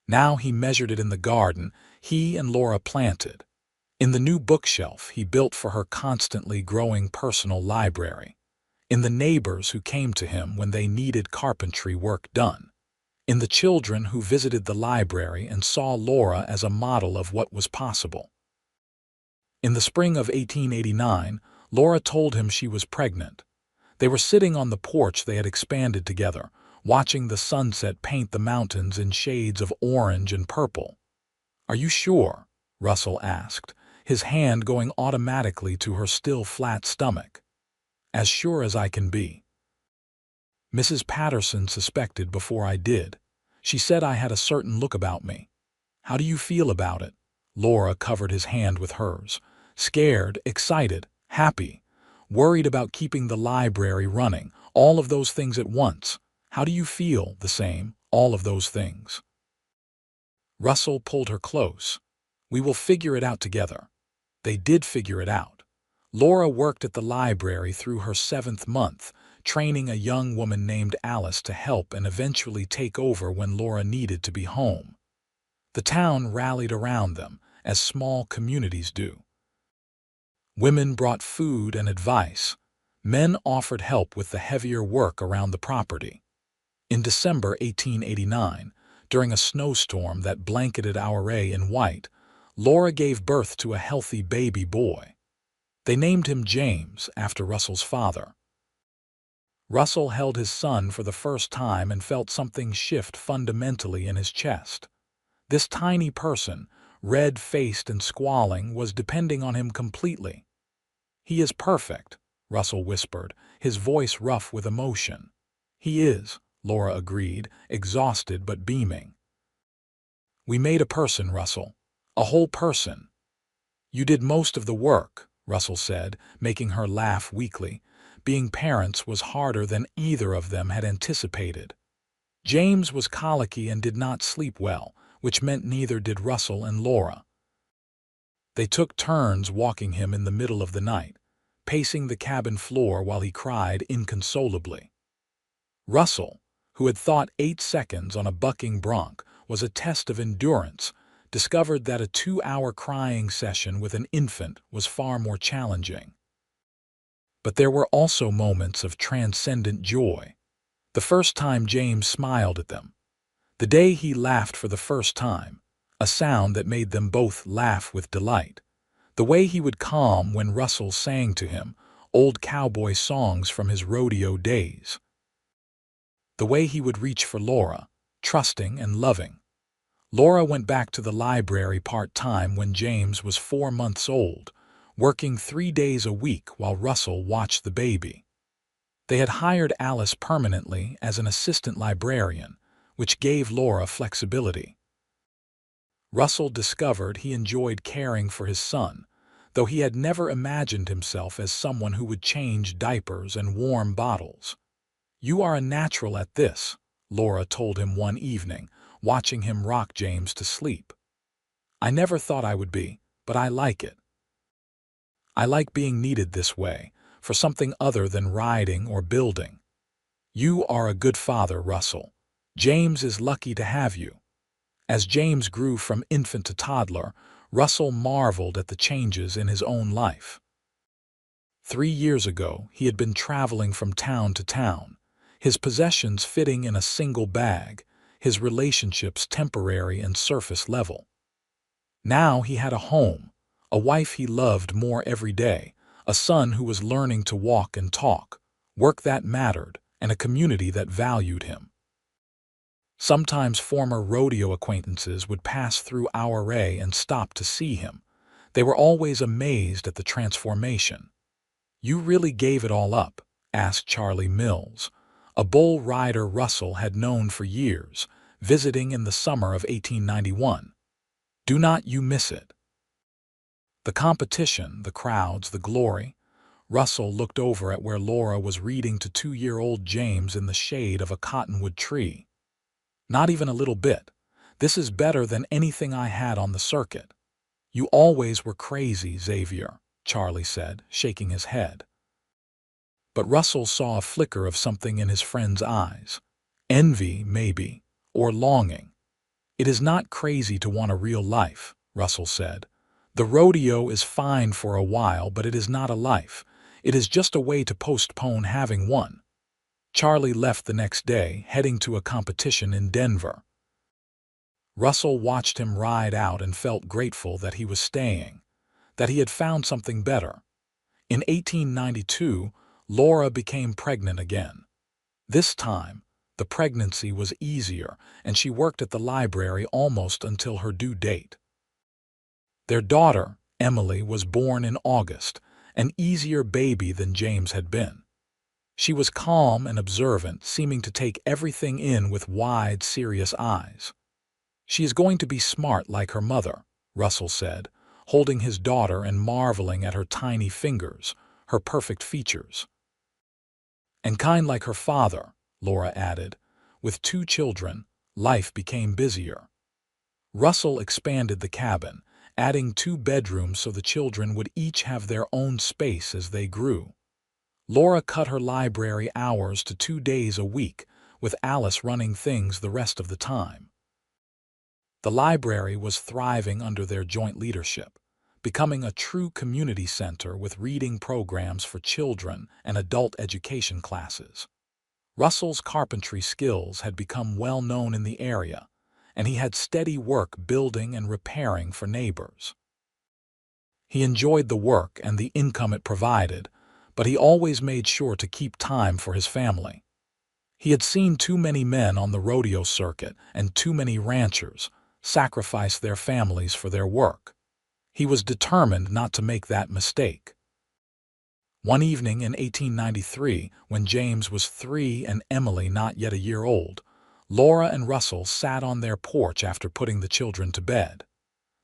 Now he measured it in the garden he and Laura planted, in the new bookshelf he built for her constantly growing personal library, in the neighbors who came to him when they needed carpentry work done, in the children who visited the library and saw Laura as a model of what was possible. In the spring of 1889, Laura told him she was pregnant. They were sitting on the porch they had expanded together, watching the sunset paint the mountains in shades of orange and purple. "Are you sure?" Russell asked, his hand going automatically to her still flat stomach. "As sure as I can be. Mrs. Patterson suspected before I did. She said I had a certain look about me. How do you feel about it?" Laura covered his hand with hers, scared, excited, happy, worried about keeping the library running, all of those things at once. "How do you feel the same, all of those things?" Russell pulled her close. "We will figure it out together." They did figure it out. Laura worked at the library through her 7th month, training a young woman named Alice to help and eventually take over when Laura needed to be home. The town rallied around them, as small communities do. Women brought food and advice. Men offered help with the heavier work around the property. In December 1889, during a snowstorm that blanketed Ouray in white, Laura gave birth to a healthy baby boy. They named him James, after Russell's father. Russell held his son for the first time and felt something shift fundamentally in his chest. This tiny person, red-faced and squalling, was depending on him completely. "He is perfect," Russell whispered, his voice rough with emotion. "He is," Laura agreed, exhausted but beaming. "We made a person, Russell. A whole person." "You did most of the work," Russell said, making her laugh weakly. Being parents was harder than either of them had anticipated. James was colicky and did not sleep well, which meant neither did Russell and Laura. They took turns walking him in the middle of the night, pacing the cabin floor while he cried inconsolably. Russell, who had thought 8 seconds on a bucking bronc was a test of endurance, discovered that a 2-hour crying session with an infant was far more challenging. But there were also moments of transcendent joy. The first time James smiled at them. The day he laughed for the first time, a sound that made them both laugh with delight. The way he would calm when Russell sang to him old cowboy songs from his rodeo days. The way he would reach for Laura, trusting and loving. Laura went back to the library part-time when James was 4 months old, working 3 days a week while Russell watched the baby. They had hired Alice permanently as an assistant librarian, which gave Laura flexibility. Russell discovered he enjoyed caring for his son, though he had never imagined himself as someone who would change diapers and warm bottles. "You are a natural at this," Laura told him one evening, watching him rock James to sleep. "I never thought I would be, but I like it. I like being needed this way, for something other than riding or building. You are a good father, Russell. James is lucky to have you." As James grew from infant to toddler, Russell marveled at the changes in his own life. 3 years ago, he had been traveling from town to town, his possessions fitting in a single bag, his relationships temporary and surface level. Now he had a home, a wife he loved more every day, a son who was learning to walk and talk, work that mattered, and a community that valued him. Sometimes former rodeo acquaintances would pass through our array and stop to see him. They were always amazed at the transformation. "You really gave it all up?" asked Charlie Mills, a bull rider Russell had known for years, visiting in the summer of 1891. "Do not you miss it?" The competition, the crowds, the glory. Russell looked over at where Laura was reading to 2-year-old James in the shade of a cottonwood tree. "Not even a little bit. This is better than anything I had on the circuit." "You always were crazy, Xavier," Charlie said, shaking his head. But Russell saw a flicker of something in his friend's eyes. Envy, maybe, or longing. "It is not crazy to want a real life," Russell said. "The rodeo is fine for a while, but it is not a life. It is just a way to postpone having one." Charlie left the next day, heading to a competition in Denver. Russell watched him ride out and felt grateful that he was staying, that he had found something better. In 1892, Laura became pregnant again. This time, the pregnancy was easier, and she worked at the library almost until her due date. Their daughter, Emily, was born in August, an easier baby than James had been. She was calm and observant, seeming to take everything in with wide, serious eyes. "She is going to be smart like her mother," Russell said, holding his daughter and marveling at her tiny fingers, her perfect features. "And kind like her father," Laura added. With 2 children, life became busier. Russell expanded the cabin, adding 2 bedrooms so the children would each have their own space as they grew. Laura cut her library hours to 2 days a week, with Alice running things the rest of the time. The library was thriving under their joint leadership, becoming a true community center with reading programs for children and adult education classes. Russell's carpentry skills had become well known in the area, and he had steady work building and repairing for neighbors. He enjoyed the work and the income it provided, but he always made sure to keep time for his family. He had seen too many men on the rodeo circuit and too many ranchers sacrifice their families for their work. He was determined not to make that mistake. One evening in 1893, when James was 3 and Emily not yet a year old, Laura and Russell sat on their porch after putting the children to bed.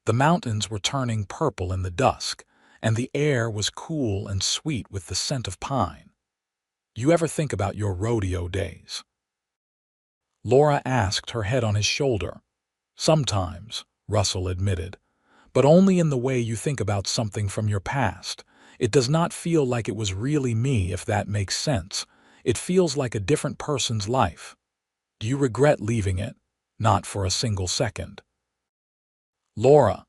The mountains were turning purple in the dusk, and the air was cool and sweet with the scent of pine. "You ever think about your rodeo days?" Laura asked, her head on his shoulder. Sometimes, Russell admitted, but only in the way you think about something from your past. It does not feel like it was really me, if that makes sense. It feels like a different person's life. Do you regret leaving it? Not for a single second. Laura,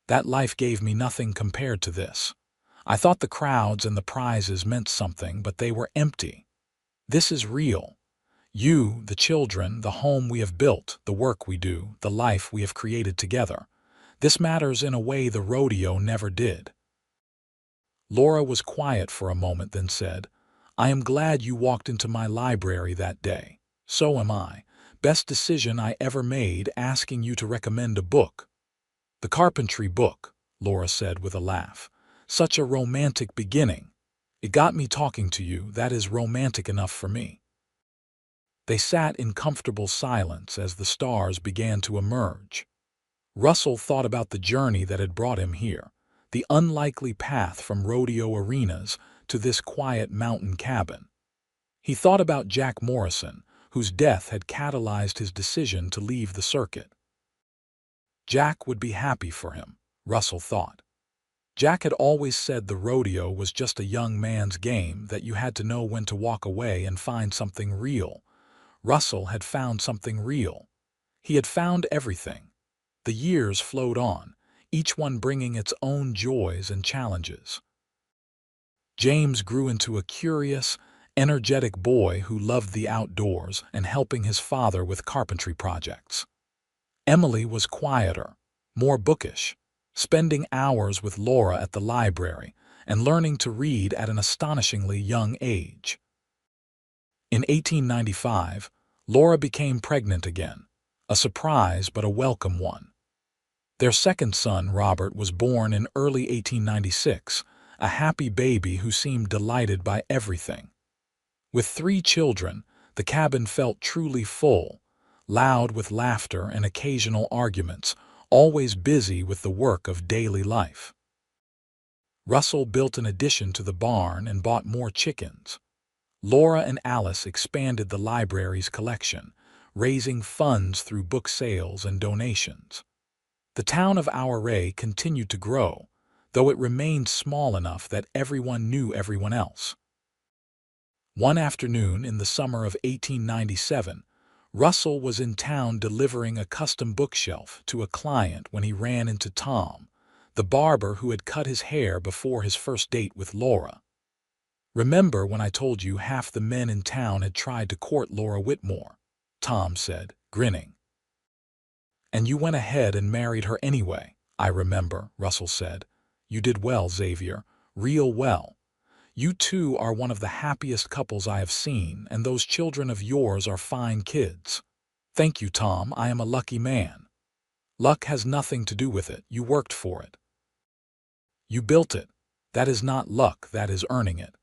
that life gave me nothing compared to this. I thought the crowds and the prizes meant something, but they were empty. This is real. You, the children, the home we have built, the work we do, the life we have created together. This matters in a way the rodeo never did. Laura was quiet for a moment, then said, I am glad you walked into my library that day. So am I. Best decision I ever made, asking you to recommend a book. The carpentry book, Laura said with a laugh. Such a romantic beginning. It got me talking to you. That is romantic enough for me. They sat in comfortable silence as the stars began to emerge. Russell thought about the journey that had brought him here, the unlikely path from rodeo arenas to this quiet mountain cabin. He thought about Jack Morrison, whose death had catalyzed his decision to leave the circuit. Jack would be happy for him, Russell thought. Jack had always said the rodeo was just a young man's game, that you had to know when to walk away and find something real. Russell had found something real. He had found everything. The years flowed on, each one bringing its own joys and challenges. James grew into a curious, energetic boy who loved the outdoors and helping his father with carpentry projects. Emily was quieter, more bookish, spending hours with Laura at the library and learning to read at an astonishingly young age. In 1895, Laura became pregnant again, a surprise but a welcome one. Their second son, Robert, was born in early 1896, a happy baby who seemed delighted by everything. With 3 children, the cabin felt truly full, loud with laughter and occasional arguments, always busy with the work of daily life. Russell built an addition to the barn and bought more chickens. Laura and Alice expanded the library's collection, raising funds through book sales and donations. The town of Ouray continued to grow, though it remained small enough that everyone knew everyone else. One afternoon in the summer of 1897, Russell was in town delivering a custom bookshelf to a client when he ran into Tom, the barber who had cut his hair before his first date with Laura. Remember when I told you half the men in town had tried to court Laura Whitmore? Tom said, grinning. And you went ahead and married her anyway. I remember, Russell said. You did well, Xavier, real well. You two are one of the happiest couples I have seen, and those children of yours are fine kids. Thank you, Tom, I am a lucky man. Luck has nothing to do with it, you worked for it. You built it. That is not luck, that is earning it.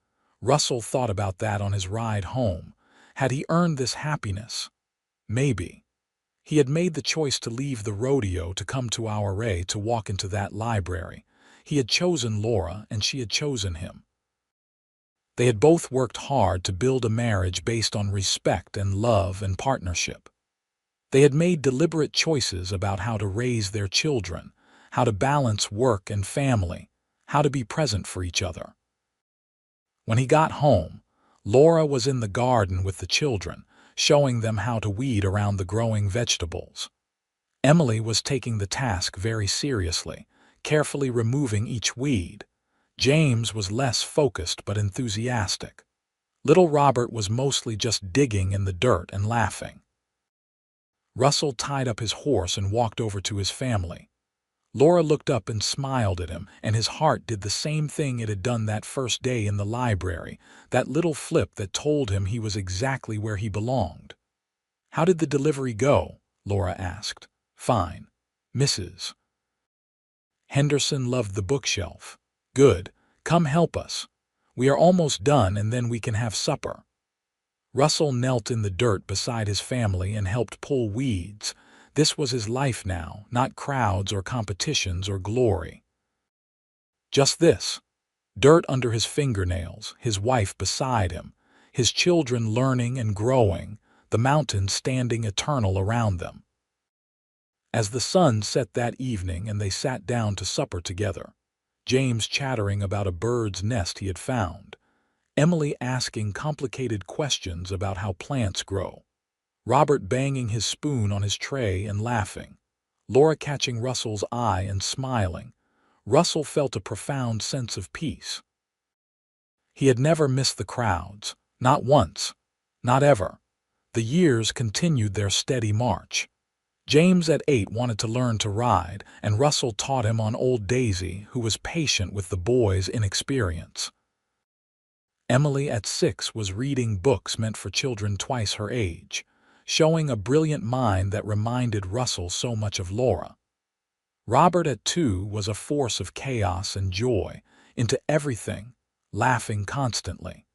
Russell thought about that on his ride home. Had he earned this happiness? Maybe. He had made the choice to leave the rodeo to come to Ouray to walk into that library. He had chosen Laura, and she had chosen him. They had both worked hard to build a marriage based on respect and love and partnership. They had made deliberate choices about how to raise their children, how to balance work and family, how to be present for each other. When he got home, Laura was in the garden with the children, showing them how to weed around the growing vegetables. Emily was taking the task very seriously, carefully removing each weed. James was less focused but enthusiastic. Little Robert was mostly just digging in the dirt and laughing. Russell tied up his horse and walked over to his family. Laura looked up and smiled at him, and his heart did the same thing it had done that first day in the library, that little flip that told him he was exactly where he belonged. How did the delivery go? Laura asked. Fine. Mrs. Henderson loved the bookshelf. Good. Come help us. We are almost done and then we can have supper. Russell knelt in the dirt beside his family and helped pull weeds. This was his life now, not crowds or competitions or glory. Just this. Dirt under his fingernails, his wife beside him, his children learning and growing, the mountains standing eternal around them. As the sun set that evening and they sat down to supper together, James chattering about a bird's nest he had found, Emily asking complicated questions about how plants grow, Robert banging his spoon on his tray and laughing, Laura catching Russell's eye and smiling, Russell felt a profound sense of peace. He had never missed the crowds, not once, not ever. The years continued their steady march. James at 8 wanted to learn to ride, and Russell taught him on old Daisy, who was patient with the boy's inexperience. Emily at 6 was reading books meant for children twice her age, showing a brilliant mind that reminded Russell so much of Laura. Robert at 2 was a force of chaos and joy, into everything, laughing constantly.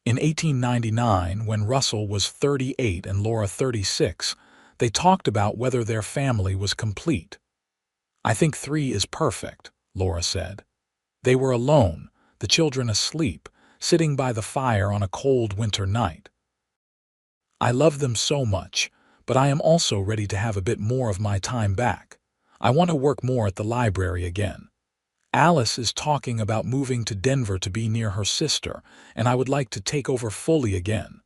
In 1899, when Russell was 38 and Laura 36, they talked about whether their family was complete. "I think 3 is perfect," Laura said. They were alone, the children asleep, sitting by the fire on a cold winter night. "I love them so much, but I am also ready to have a bit more of my time back. I want to work more at the library again. Alice is talking about moving to Denver to be near her sister, and I would like to take over fully again."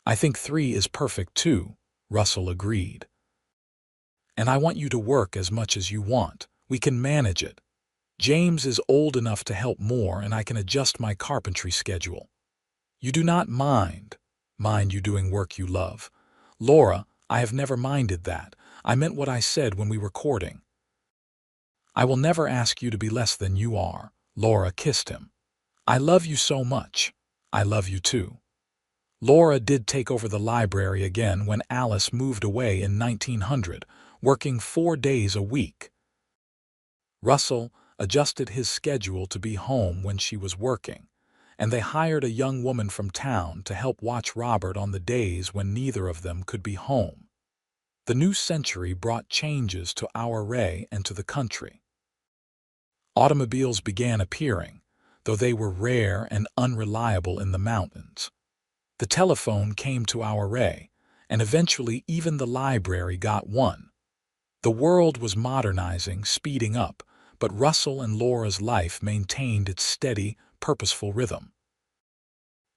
"I think 3 is perfect too," Russell agreed. "And I want you to work as much as you want. We can manage it. James is old enough to help more, and I can adjust my carpentry schedule. You do not mind you doing work you love." "Laura, I have never minded that. I meant what I said when we were courting." "I will never ask you to be less than you are." Laura kissed him. "I love you so much. I love you too." Laura did take over the library again when Alice moved away in 1900, working 4 days a week. Russell adjusted his schedule to be home when she was working, and they hired a young woman from town to help watch Robert on the days when neither of them could be home. The new century brought changes to our Ray and to the country. Automobiles began appearing, though they were rare and unreliable in the mountains. The telephone came to our Ray, and eventually even the library got one. The world was modernizing, speeding up, but Russell and Laura's life maintained its steady, purposeful rhythm.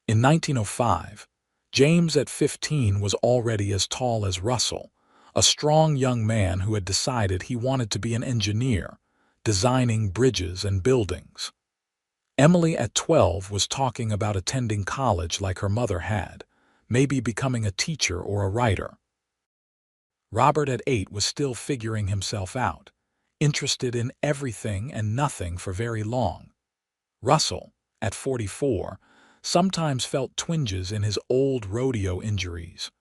In 1905, James at 15 was already as tall as Russell, a strong young man who had decided he wanted to be an engineer, designing bridges and buildings. Emily at 12 was talking about attending college like her mother had, maybe becoming a teacher or a writer. Robert at 8 was still figuring himself out, interested in everything and nothing for very long. Russell, at 44, sometimes felt twinges in his old rodeo injuries,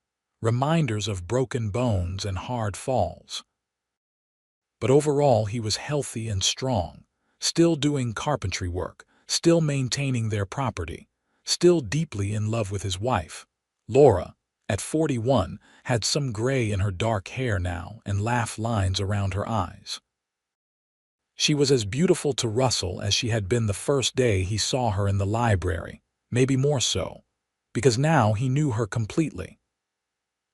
reminders of broken bones and hard falls. But overall he was healthy and strong, still doing carpentry work, still maintaining their property, still deeply in love with his wife. Laura, at 41, had some gray in her dark hair now and laugh lines around her eyes. She was as beautiful to Russell as she had been the first day he saw her in the library, maybe more so, because now he knew her completely.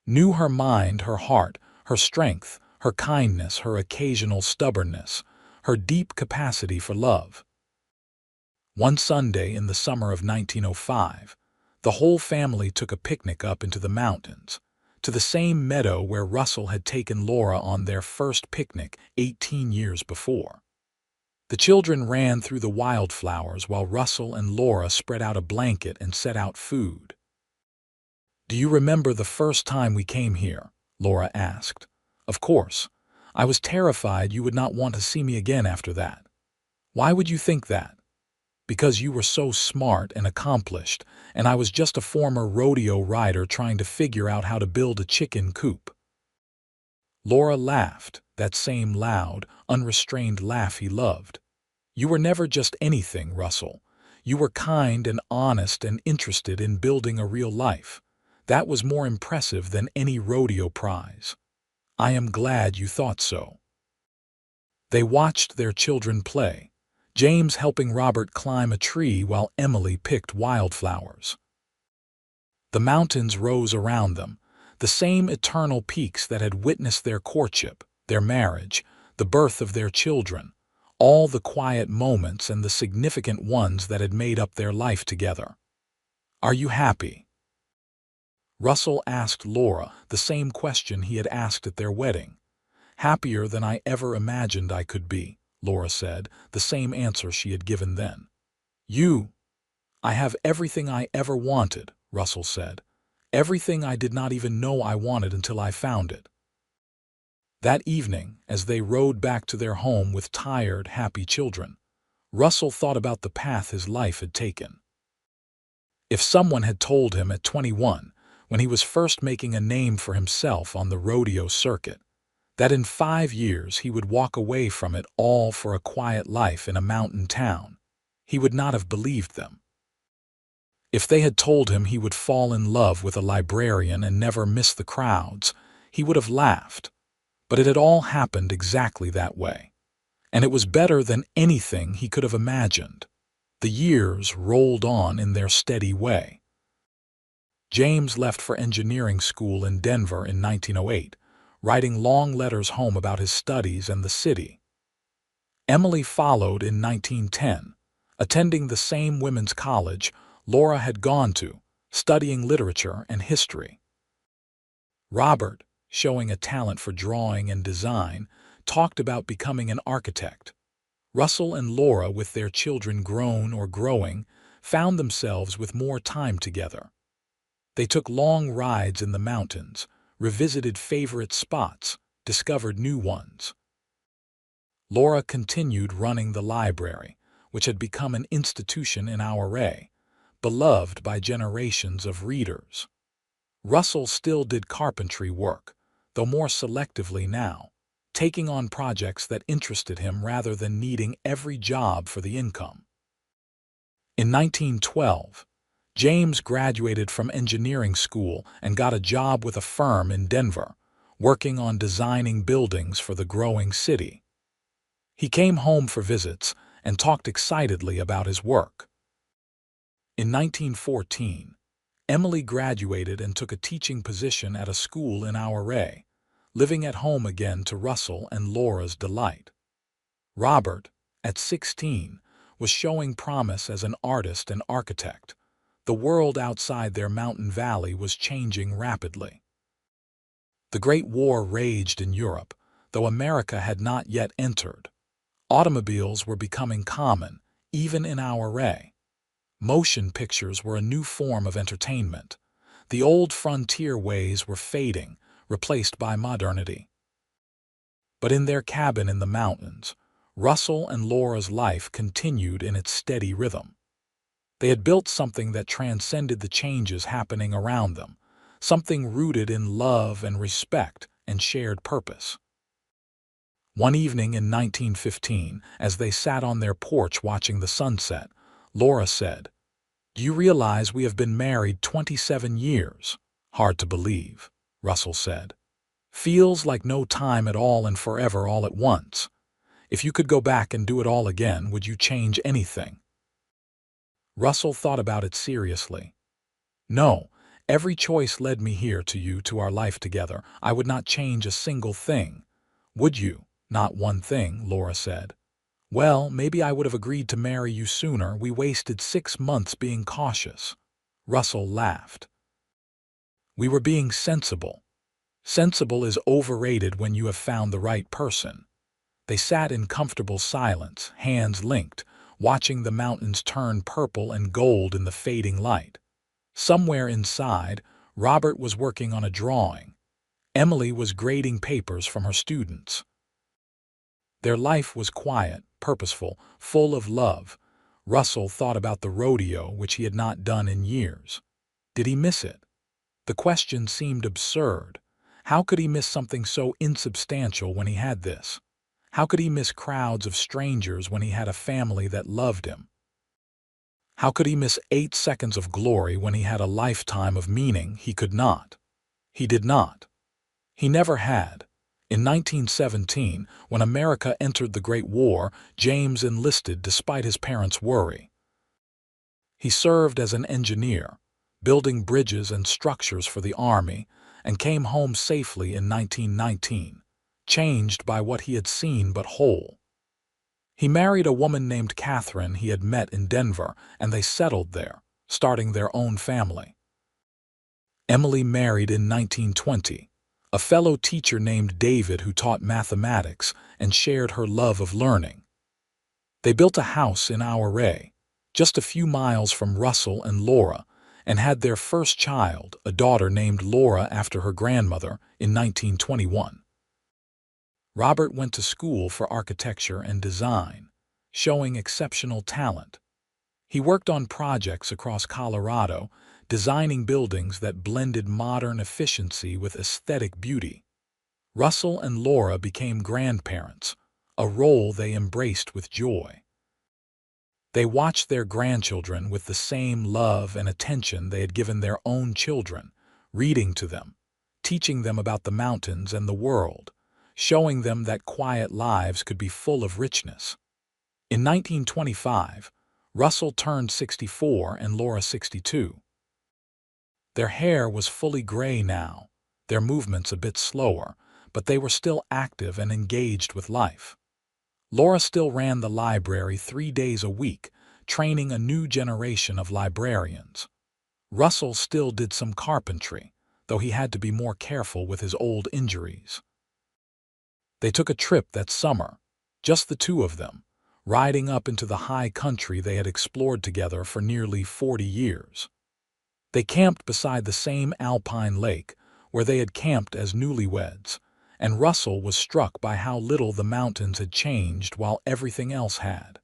Knew her mind, her heart, her strength, her kindness, her occasional stubbornness, her deep capacity for love. One Sunday in the summer of 1905, the whole family took a picnic up into the mountains, to the same meadow where Russell had taken Laura on their first picnic 18 years before. The children ran through the wildflowers while Russell and Laura spread out a blanket and set out food. "Do you remember the first time we came here?" Laura asked. "Of course. I was terrified you would not want to see me again after that." "Why would you think that?" "Because you were so smart and accomplished, and I was just a former rodeo rider trying to figure out how to build a chicken coop." Laura laughed, that same loud, unrestrained laugh he loved. "You were never just anything, Russell. You were kind and honest and interested in building a real life. That was more impressive than any rodeo prize. I am glad you thought so." They watched their children play, James helping Robert climb a tree while Emily picked wildflowers. The mountains rose around them, the same eternal peaks that had witnessed their courtship, their marriage, the birth of their children, all the quiet moments and the significant ones that had made up their life together. "Are you happy?" Russell asked Laura the same question he had asked at their wedding. "Happier than I ever imagined I could be," Laura said, the same answer she had given then. "I have everything I ever wanted," Russell said. "Everything I did not even know I wanted until I found it." That evening, as they rode back to their home with tired, happy children, Russell thought about the path his life had taken. If someone had told him at 21, when he was first making a name for himself on the rodeo circuit, that in 5 years he would walk away from it all for a quiet life in a mountain town, he would not have believed them. If they had told him he would fall in love with a librarian and never miss the crowds, he would have laughed. But it had all happened exactly that way, and it was better than anything he could have imagined. The years rolled on in their steady way. James left for engineering school in Denver in 1908, writing long letters home about his studies and the city. Emily followed in 1910, attending the same women's college Laura had gone to, studying literature and history. Robert, showing a talent for drawing and design, talked about becoming an architect. Russell and Laura, with their children grown or growing, found themselves with more time together. They took long rides in the mountains, revisited favorite spots, discovered new ones. Laura continued running the library, which had become an institution in our area, beloved by generations of readers. Russell still did carpentry work, though more selectively now, taking on projects that interested him rather than needing every job for the income. In 1912, James graduated from engineering school and got a job with a firm in Denver, working on designing buildings for the growing city. He came home for visits and talked excitedly about his work. In 1914, Emily graduated and took a teaching position at a school in our area, living at home again to Russell and Laura's delight. Robert, at 16, was showing promise as an artist and architect. The world outside their mountain valley was changing rapidly. The Great War raged in Europe, though America had not yet entered. Automobiles were becoming common, even in our area. Motion pictures were a new form of entertainment. The old frontier ways were fading, replaced by modernity. But in their cabin in the mountains, Russell and Laura's life continued in its steady rhythm. They had built something that transcended the changes happening around them, something rooted in love and respect and shared purpose. One evening in 1915, as they sat on their porch watching the sunset, Laura said, "Do you realize we have been married 27 years? Hard to believe," Russell said. "Feels like no time at all and forever all at once. If you could go back and do it all again, would you change anything?" Russell thought about it seriously. "No, every choice led me here to you, to our life together. I would not change a single thing." "Would you?" "Not one thing," Laura said. "Well, maybe I would have agreed to marry you sooner. We wasted 6 months being cautious." Russell laughed. "We were being sensible. Sensible is overrated when you have found the right person." They sat in comfortable silence, hands linked, watching the mountains turn purple and gold in the fading light. Somewhere inside, Robert was working on a drawing. Emily was grading papers from her students. Their life was quiet, purposeful, full of love. Russell thought about the rodeo, which he had not done in years. Did he miss it? The question seemed absurd. How could he miss something so insubstantial when he had this? How could he miss crowds of strangers when he had a family that loved him? How could he miss 8 seconds of glory when he had a lifetime of meaning? He could not. He did not. He never had. In 1917, when America entered the Great War, James enlisted despite his parents' worry. He served as an engineer, building bridges and structures for the army, and came home safely in 1919, changed by what he had seen but whole. He married a woman named Catherine he had met in Denver, and they settled there, starting their own family. Emily married in 1920, a fellow teacher named David who taught mathematics and shared her love of learning. They built a house in Ouray, just a few miles from Russell and Laura, and had their first child, a daughter named Laura after her grandmother, in 1921. Robert went to school for architecture and design, showing exceptional talent. He worked on projects across Colorado, designing buildings that blended modern efficiency with aesthetic beauty. Russell and Laura became grandparents, a role they embraced with joy. They watched their grandchildren with the same love and attention they had given their own children, reading to them, teaching them about the mountains and the world, showing them that quiet lives could be full of richness. In 1925, Russell turned 64 and Laura 62. Their hair was fully gray now, their movements a bit slower, but they were still active and engaged with life. Laura still ran the library 3 days a week, training a new generation of librarians. Russell still did some carpentry, though he had to be more careful with his old injuries. They took a trip that summer, just the two of them, riding up into the high country they had explored together for nearly 40 years. They camped beside the same alpine lake where they had camped as newlyweds, and Russell was struck by how little the mountains had changed while everything else had.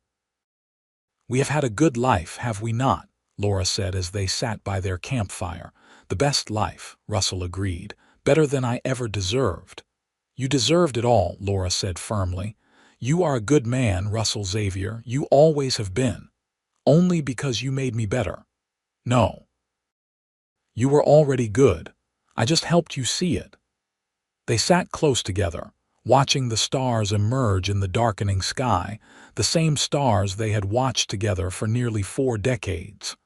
"We have had a good life, have we not?" Laura said as they sat by their campfire. "The best life," Russell agreed, "better than I ever deserved." "You deserved it all," Laura said firmly. "You are a good man, Russell Xavier, you always have been. Only because you made me better." "No. You were already good. I just helped you see it." They sat close together, watching the stars emerge in the darkening sky, the same stars they had watched together for nearly 4 decades.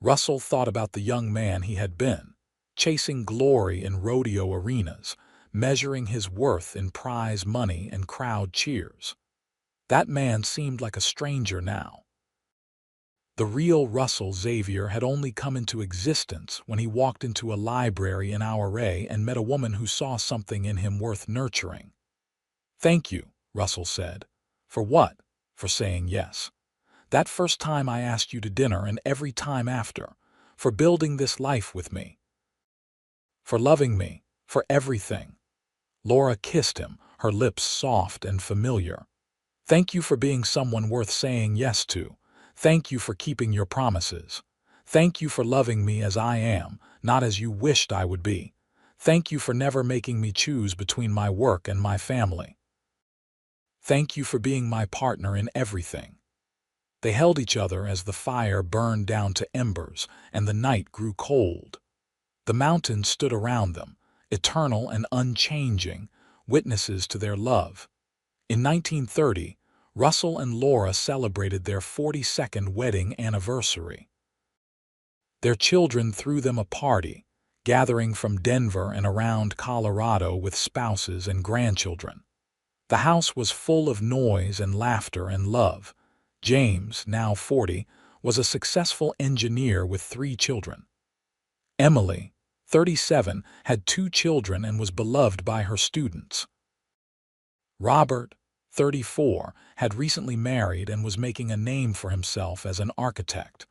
Russell thought about the young man he had been, chasing glory in rodeo arenas, measuring his worth in prize money and crowd cheers. That man seemed like a stranger now. The real Russell Xavier had only come into existence when he walked into a library in Ouray and met a woman who saw something in him worth nurturing. "Thank you," Russell said. "For what?" "For saying yes. That first time I asked you to dinner and every time after. For building this life with me. For loving me. For everything." Laura kissed him, her lips soft and familiar. "Thank you for being someone worth saying yes to. Thank you for keeping your promises. Thank you for loving me as I am, not as you wished I would be. Thank you for never making me choose between my work and my family. Thank you for being my partner in everything." They held each other as the fire burned down to embers and the night grew cold. The mountains stood around them, eternal and unchanging, witnesses to their love. In 1930, Russell and Laura celebrated their 42nd wedding anniversary. Their children threw them a party, gathering from Denver and around Colorado with spouses and grandchildren. The house was full of noise and laughter and love. James, now 40, was a successful engineer with 3 children. Emily, 37, had 2 children and was beloved by her students. Robert, 34, had recently married and was making a name for himself as an architect.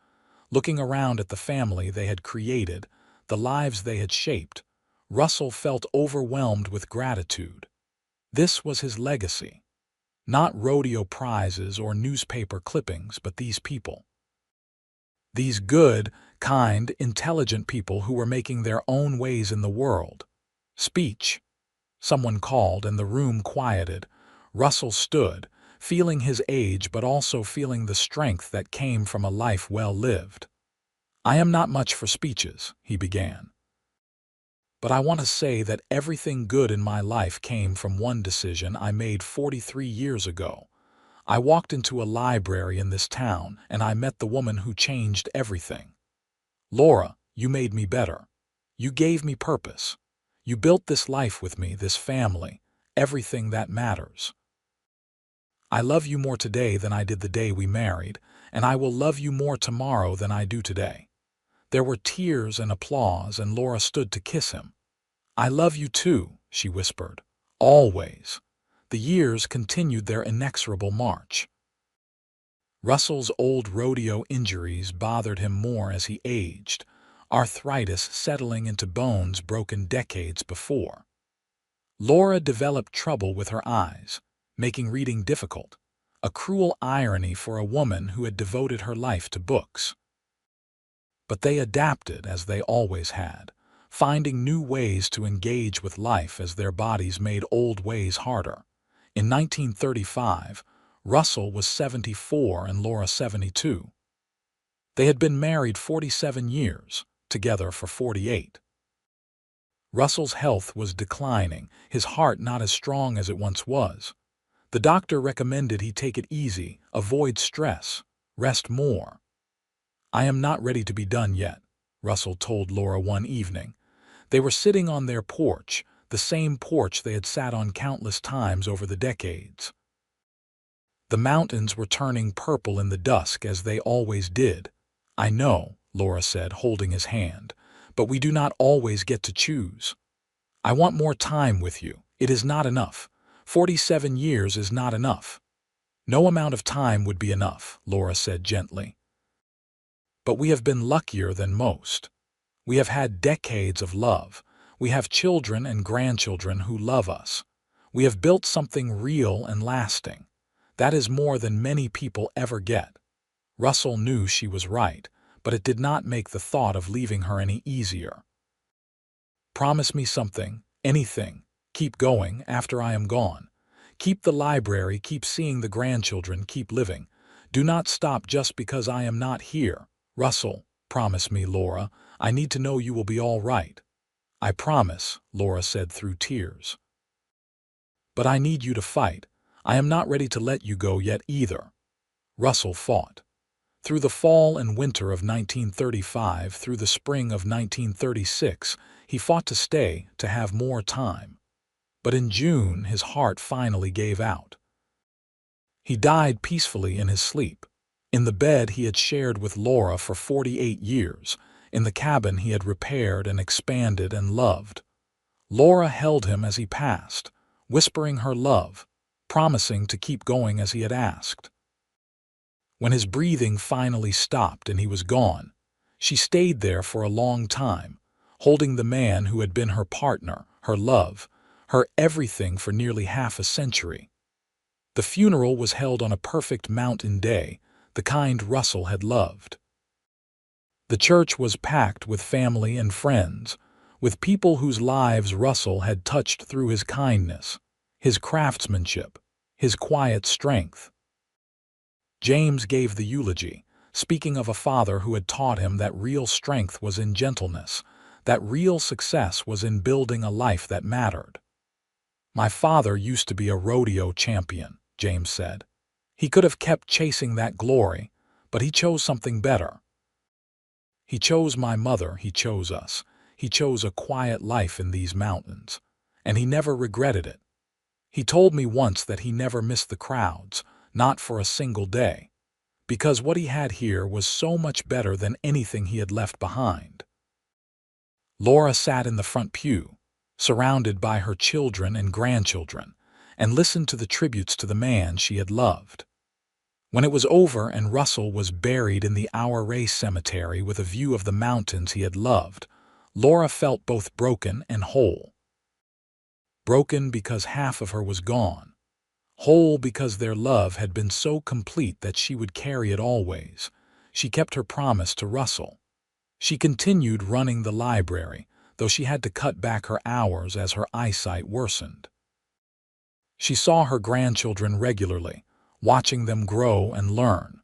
Looking around at the family they had created, the lives they had shaped, Russell felt overwhelmed with gratitude. This was his legacy. Not rodeo prizes or newspaper clippings, but these people. These good, kind, intelligent people who were making their own ways in the world. "Speech." Someone called and the room quieted. Russell stood, feeling his age but also feeling the strength that came from a life well lived. "I am not much for speeches," he began. "But I want to say that everything good in my life came from one decision I made 43 years ago. I walked into a library in this town and I met the woman who changed everything. Laura, you made me better. You gave me purpose. You built this life with me, this family, everything that matters. I love you more today than I did the day we married, and I will love you more tomorrow than I do today." There were tears and applause, and Laura stood to kiss him. "I love you too," she whispered. "Always." The years continued their inexorable march. Russell's old rodeo injuries bothered him more as he aged, arthritis settling into bones broken decades before. Laura developed trouble with her eyes, making reading difficult, a cruel irony for a woman who had devoted her life to books. But they adapted, as they always had, finding new ways to engage with life as their bodies made old ways harder. In 1935, Russell was 74 and Laura 72. They had been married 47 years, together for 48. Russell's health was declining, his heart not as strong as it once was. The doctor recommended he take it easy, avoid stress, rest more. "I am not ready to be done yet," Russell told Laura one evening. They were sitting on their porch, the same porch they had sat on countless times over the decades. The mountains were turning purple in the dusk as they always did. "I know," Laura said, holding his hand, "but we do not always get to choose. I want more time with you. It is not enough. 47 years is not enough." "No amount of time would be enough," Laura said gently. "But we have been luckier than most. We have had decades of love. We have children and grandchildren who love us. We have built something real and lasting. That is more than many people ever get." Russell knew she was right, but it did not make the thought of leaving her any easier. "Promise me something, anything. Keep going after I am gone. Keep the library, keep seeing the grandchildren, keep living. Do not stop just because I am not here. Russell, promise me, Laura. I need to know you will be all right." "I promise," Laura said through tears. "But I need you to fight. I am not ready to let you go yet either." Russell fought. Through the fall and winter of 1935, through the spring of 1936, he fought to stay, to have more time. But in June, his heart finally gave out. He died peacefully in his sleep, in the bed he had shared with Laura for 48 years, in the cabin he had repaired and expanded and loved. Laura held him as he passed, whispering her love, promising to keep going as he had asked. When his breathing finally stopped and he was gone, she stayed there for a long time, holding the man who had been her partner, her love, her everything for nearly half a century. The funeral was held on a perfect mountain day, the kind Russell had loved. The church was packed with family and friends, with people whose lives Russell had touched through his kindness, his craftsmanship, his quiet strength. James gave the eulogy, speaking of a father who had taught him that real strength was in gentleness, that real success was in building a life that mattered. "My father used to be a rodeo champion," James said. "He could have kept chasing that glory, but he chose something better. He chose my mother, he chose us. He chose a quiet life in these mountains, and he never regretted it. He told me once that he never missed the crowds, not for a single day, because what he had here was so much better than anything he had left behind." Laura sat in the front pew, surrounded by her children and grandchildren, and listened to the tributes to the man she had loved. When it was over and Russell was buried in the Our cemetery with a view of the mountains he had loved, Laura felt both broken and whole. Broken because half of her was gone, whole because their love had been so complete that she would carry it always. She kept her promise to Russell. She continued running the library, though she had to cut back her hours as her eyesight worsened. She saw her grandchildren regularly, watching them grow and learn.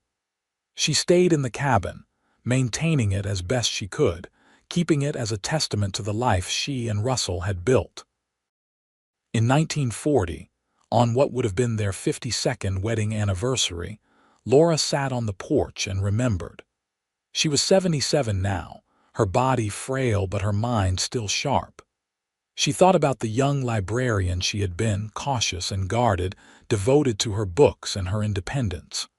She stayed in the cabin, maintaining it as best she could, keeping it as a testament to the life she and Russell had built. In 1940, on what would have been their 52nd wedding anniversary, Laura sat on the porch and remembered. She was 77 now, her body frail but her mind still sharp. She thought about the young librarian she had been, cautious and guarded, devoted to her books and her independence.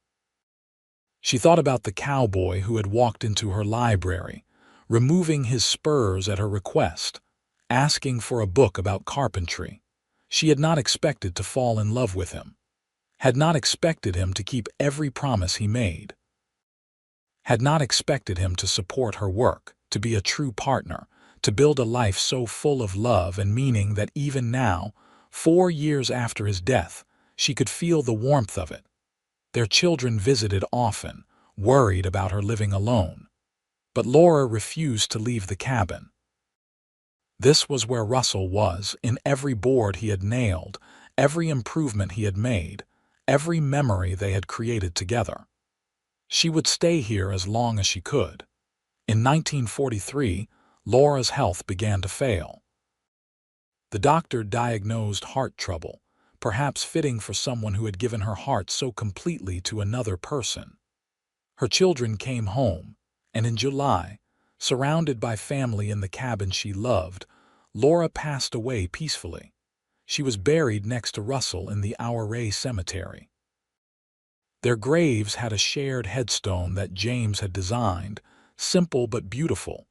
She thought about the cowboy who had walked into her library, removing his spurs at her request, asking for a book about carpentry. She had not expected to fall in love with him, had not expected him to keep every promise he made, had not expected him to support her work, to be a true partner, to build a life so full of love and meaning that even now, 4 years after his death, she could feel the warmth of it. Their children visited often, worried about her living alone. But Laura refused to leave the cabin. This was where Russell was, in every board he had nailed, every improvement he had made, every memory they had created together. She would stay here as long as she could. In 1943, Laura's health began to fail. The doctor diagnosed heart trouble, perhaps fitting for someone who had given her heart so completely to another person. Her children came home, and in July, surrounded by family in the cabin she loved, Laura passed away peacefully. She was buried next to Russell in the Auray Cemetery. Their graves had a shared headstone that James had designed, simple but beautiful,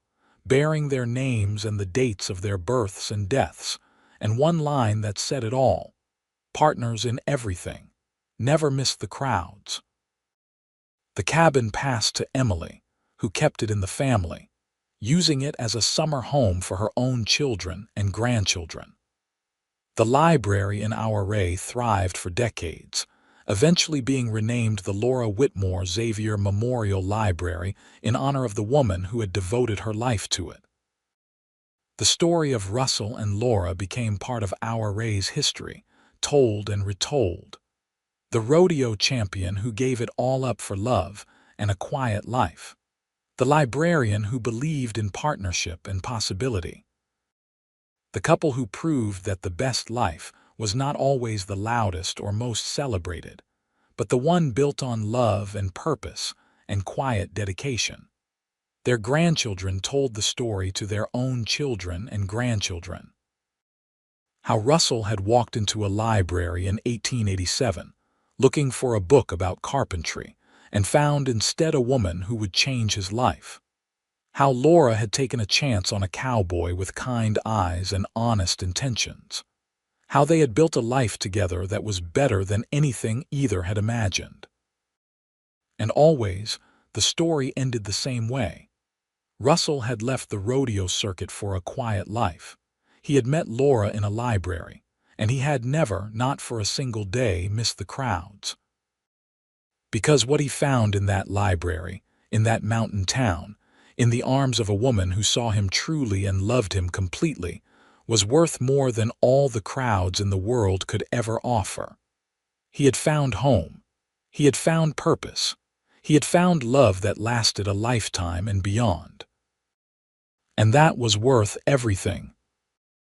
bearing their names and the dates of their births and deaths, and one line that said it all: partners in everything, never miss the crowds. The cabin passed to Emily, who kept it in the family, using it as a summer home for her own children and grandchildren. The library in Auray thrived for decades, eventually being renamed the Laura Whitmore Xavier Memorial Library in honor of the woman who had devoted her life to it. The story of Russell and Laura became part of Auray's history, told and retold. The rodeo champion who gave it all up for love and a quiet life. The librarian who believed in partnership and possibility. The couple who proved that the best life was not always the loudest or most celebrated, but the one built on love and purpose and quiet dedication. Their grandchildren told the story to their own children and grandchildren. How Russell had walked into a library in 1887, looking for a book about carpentry, and found instead a woman who would change his life. How Laura had taken a chance on a cowboy with kind eyes and honest intentions. How they had built a life together that was better than anything either had imagined. And always, the story ended the same way. Russell had left the rodeo circuit for a quiet life. He had met Laura in a library, and he had never, not for a single day, missed the crowds. Because what he found in that library, in that mountain town, in the arms of a woman who saw him truly and loved him completely, was worth more than all the crowds in the world could ever offer. He had found home. He had found purpose. He had found love that lasted a lifetime and beyond. And that was worth everything.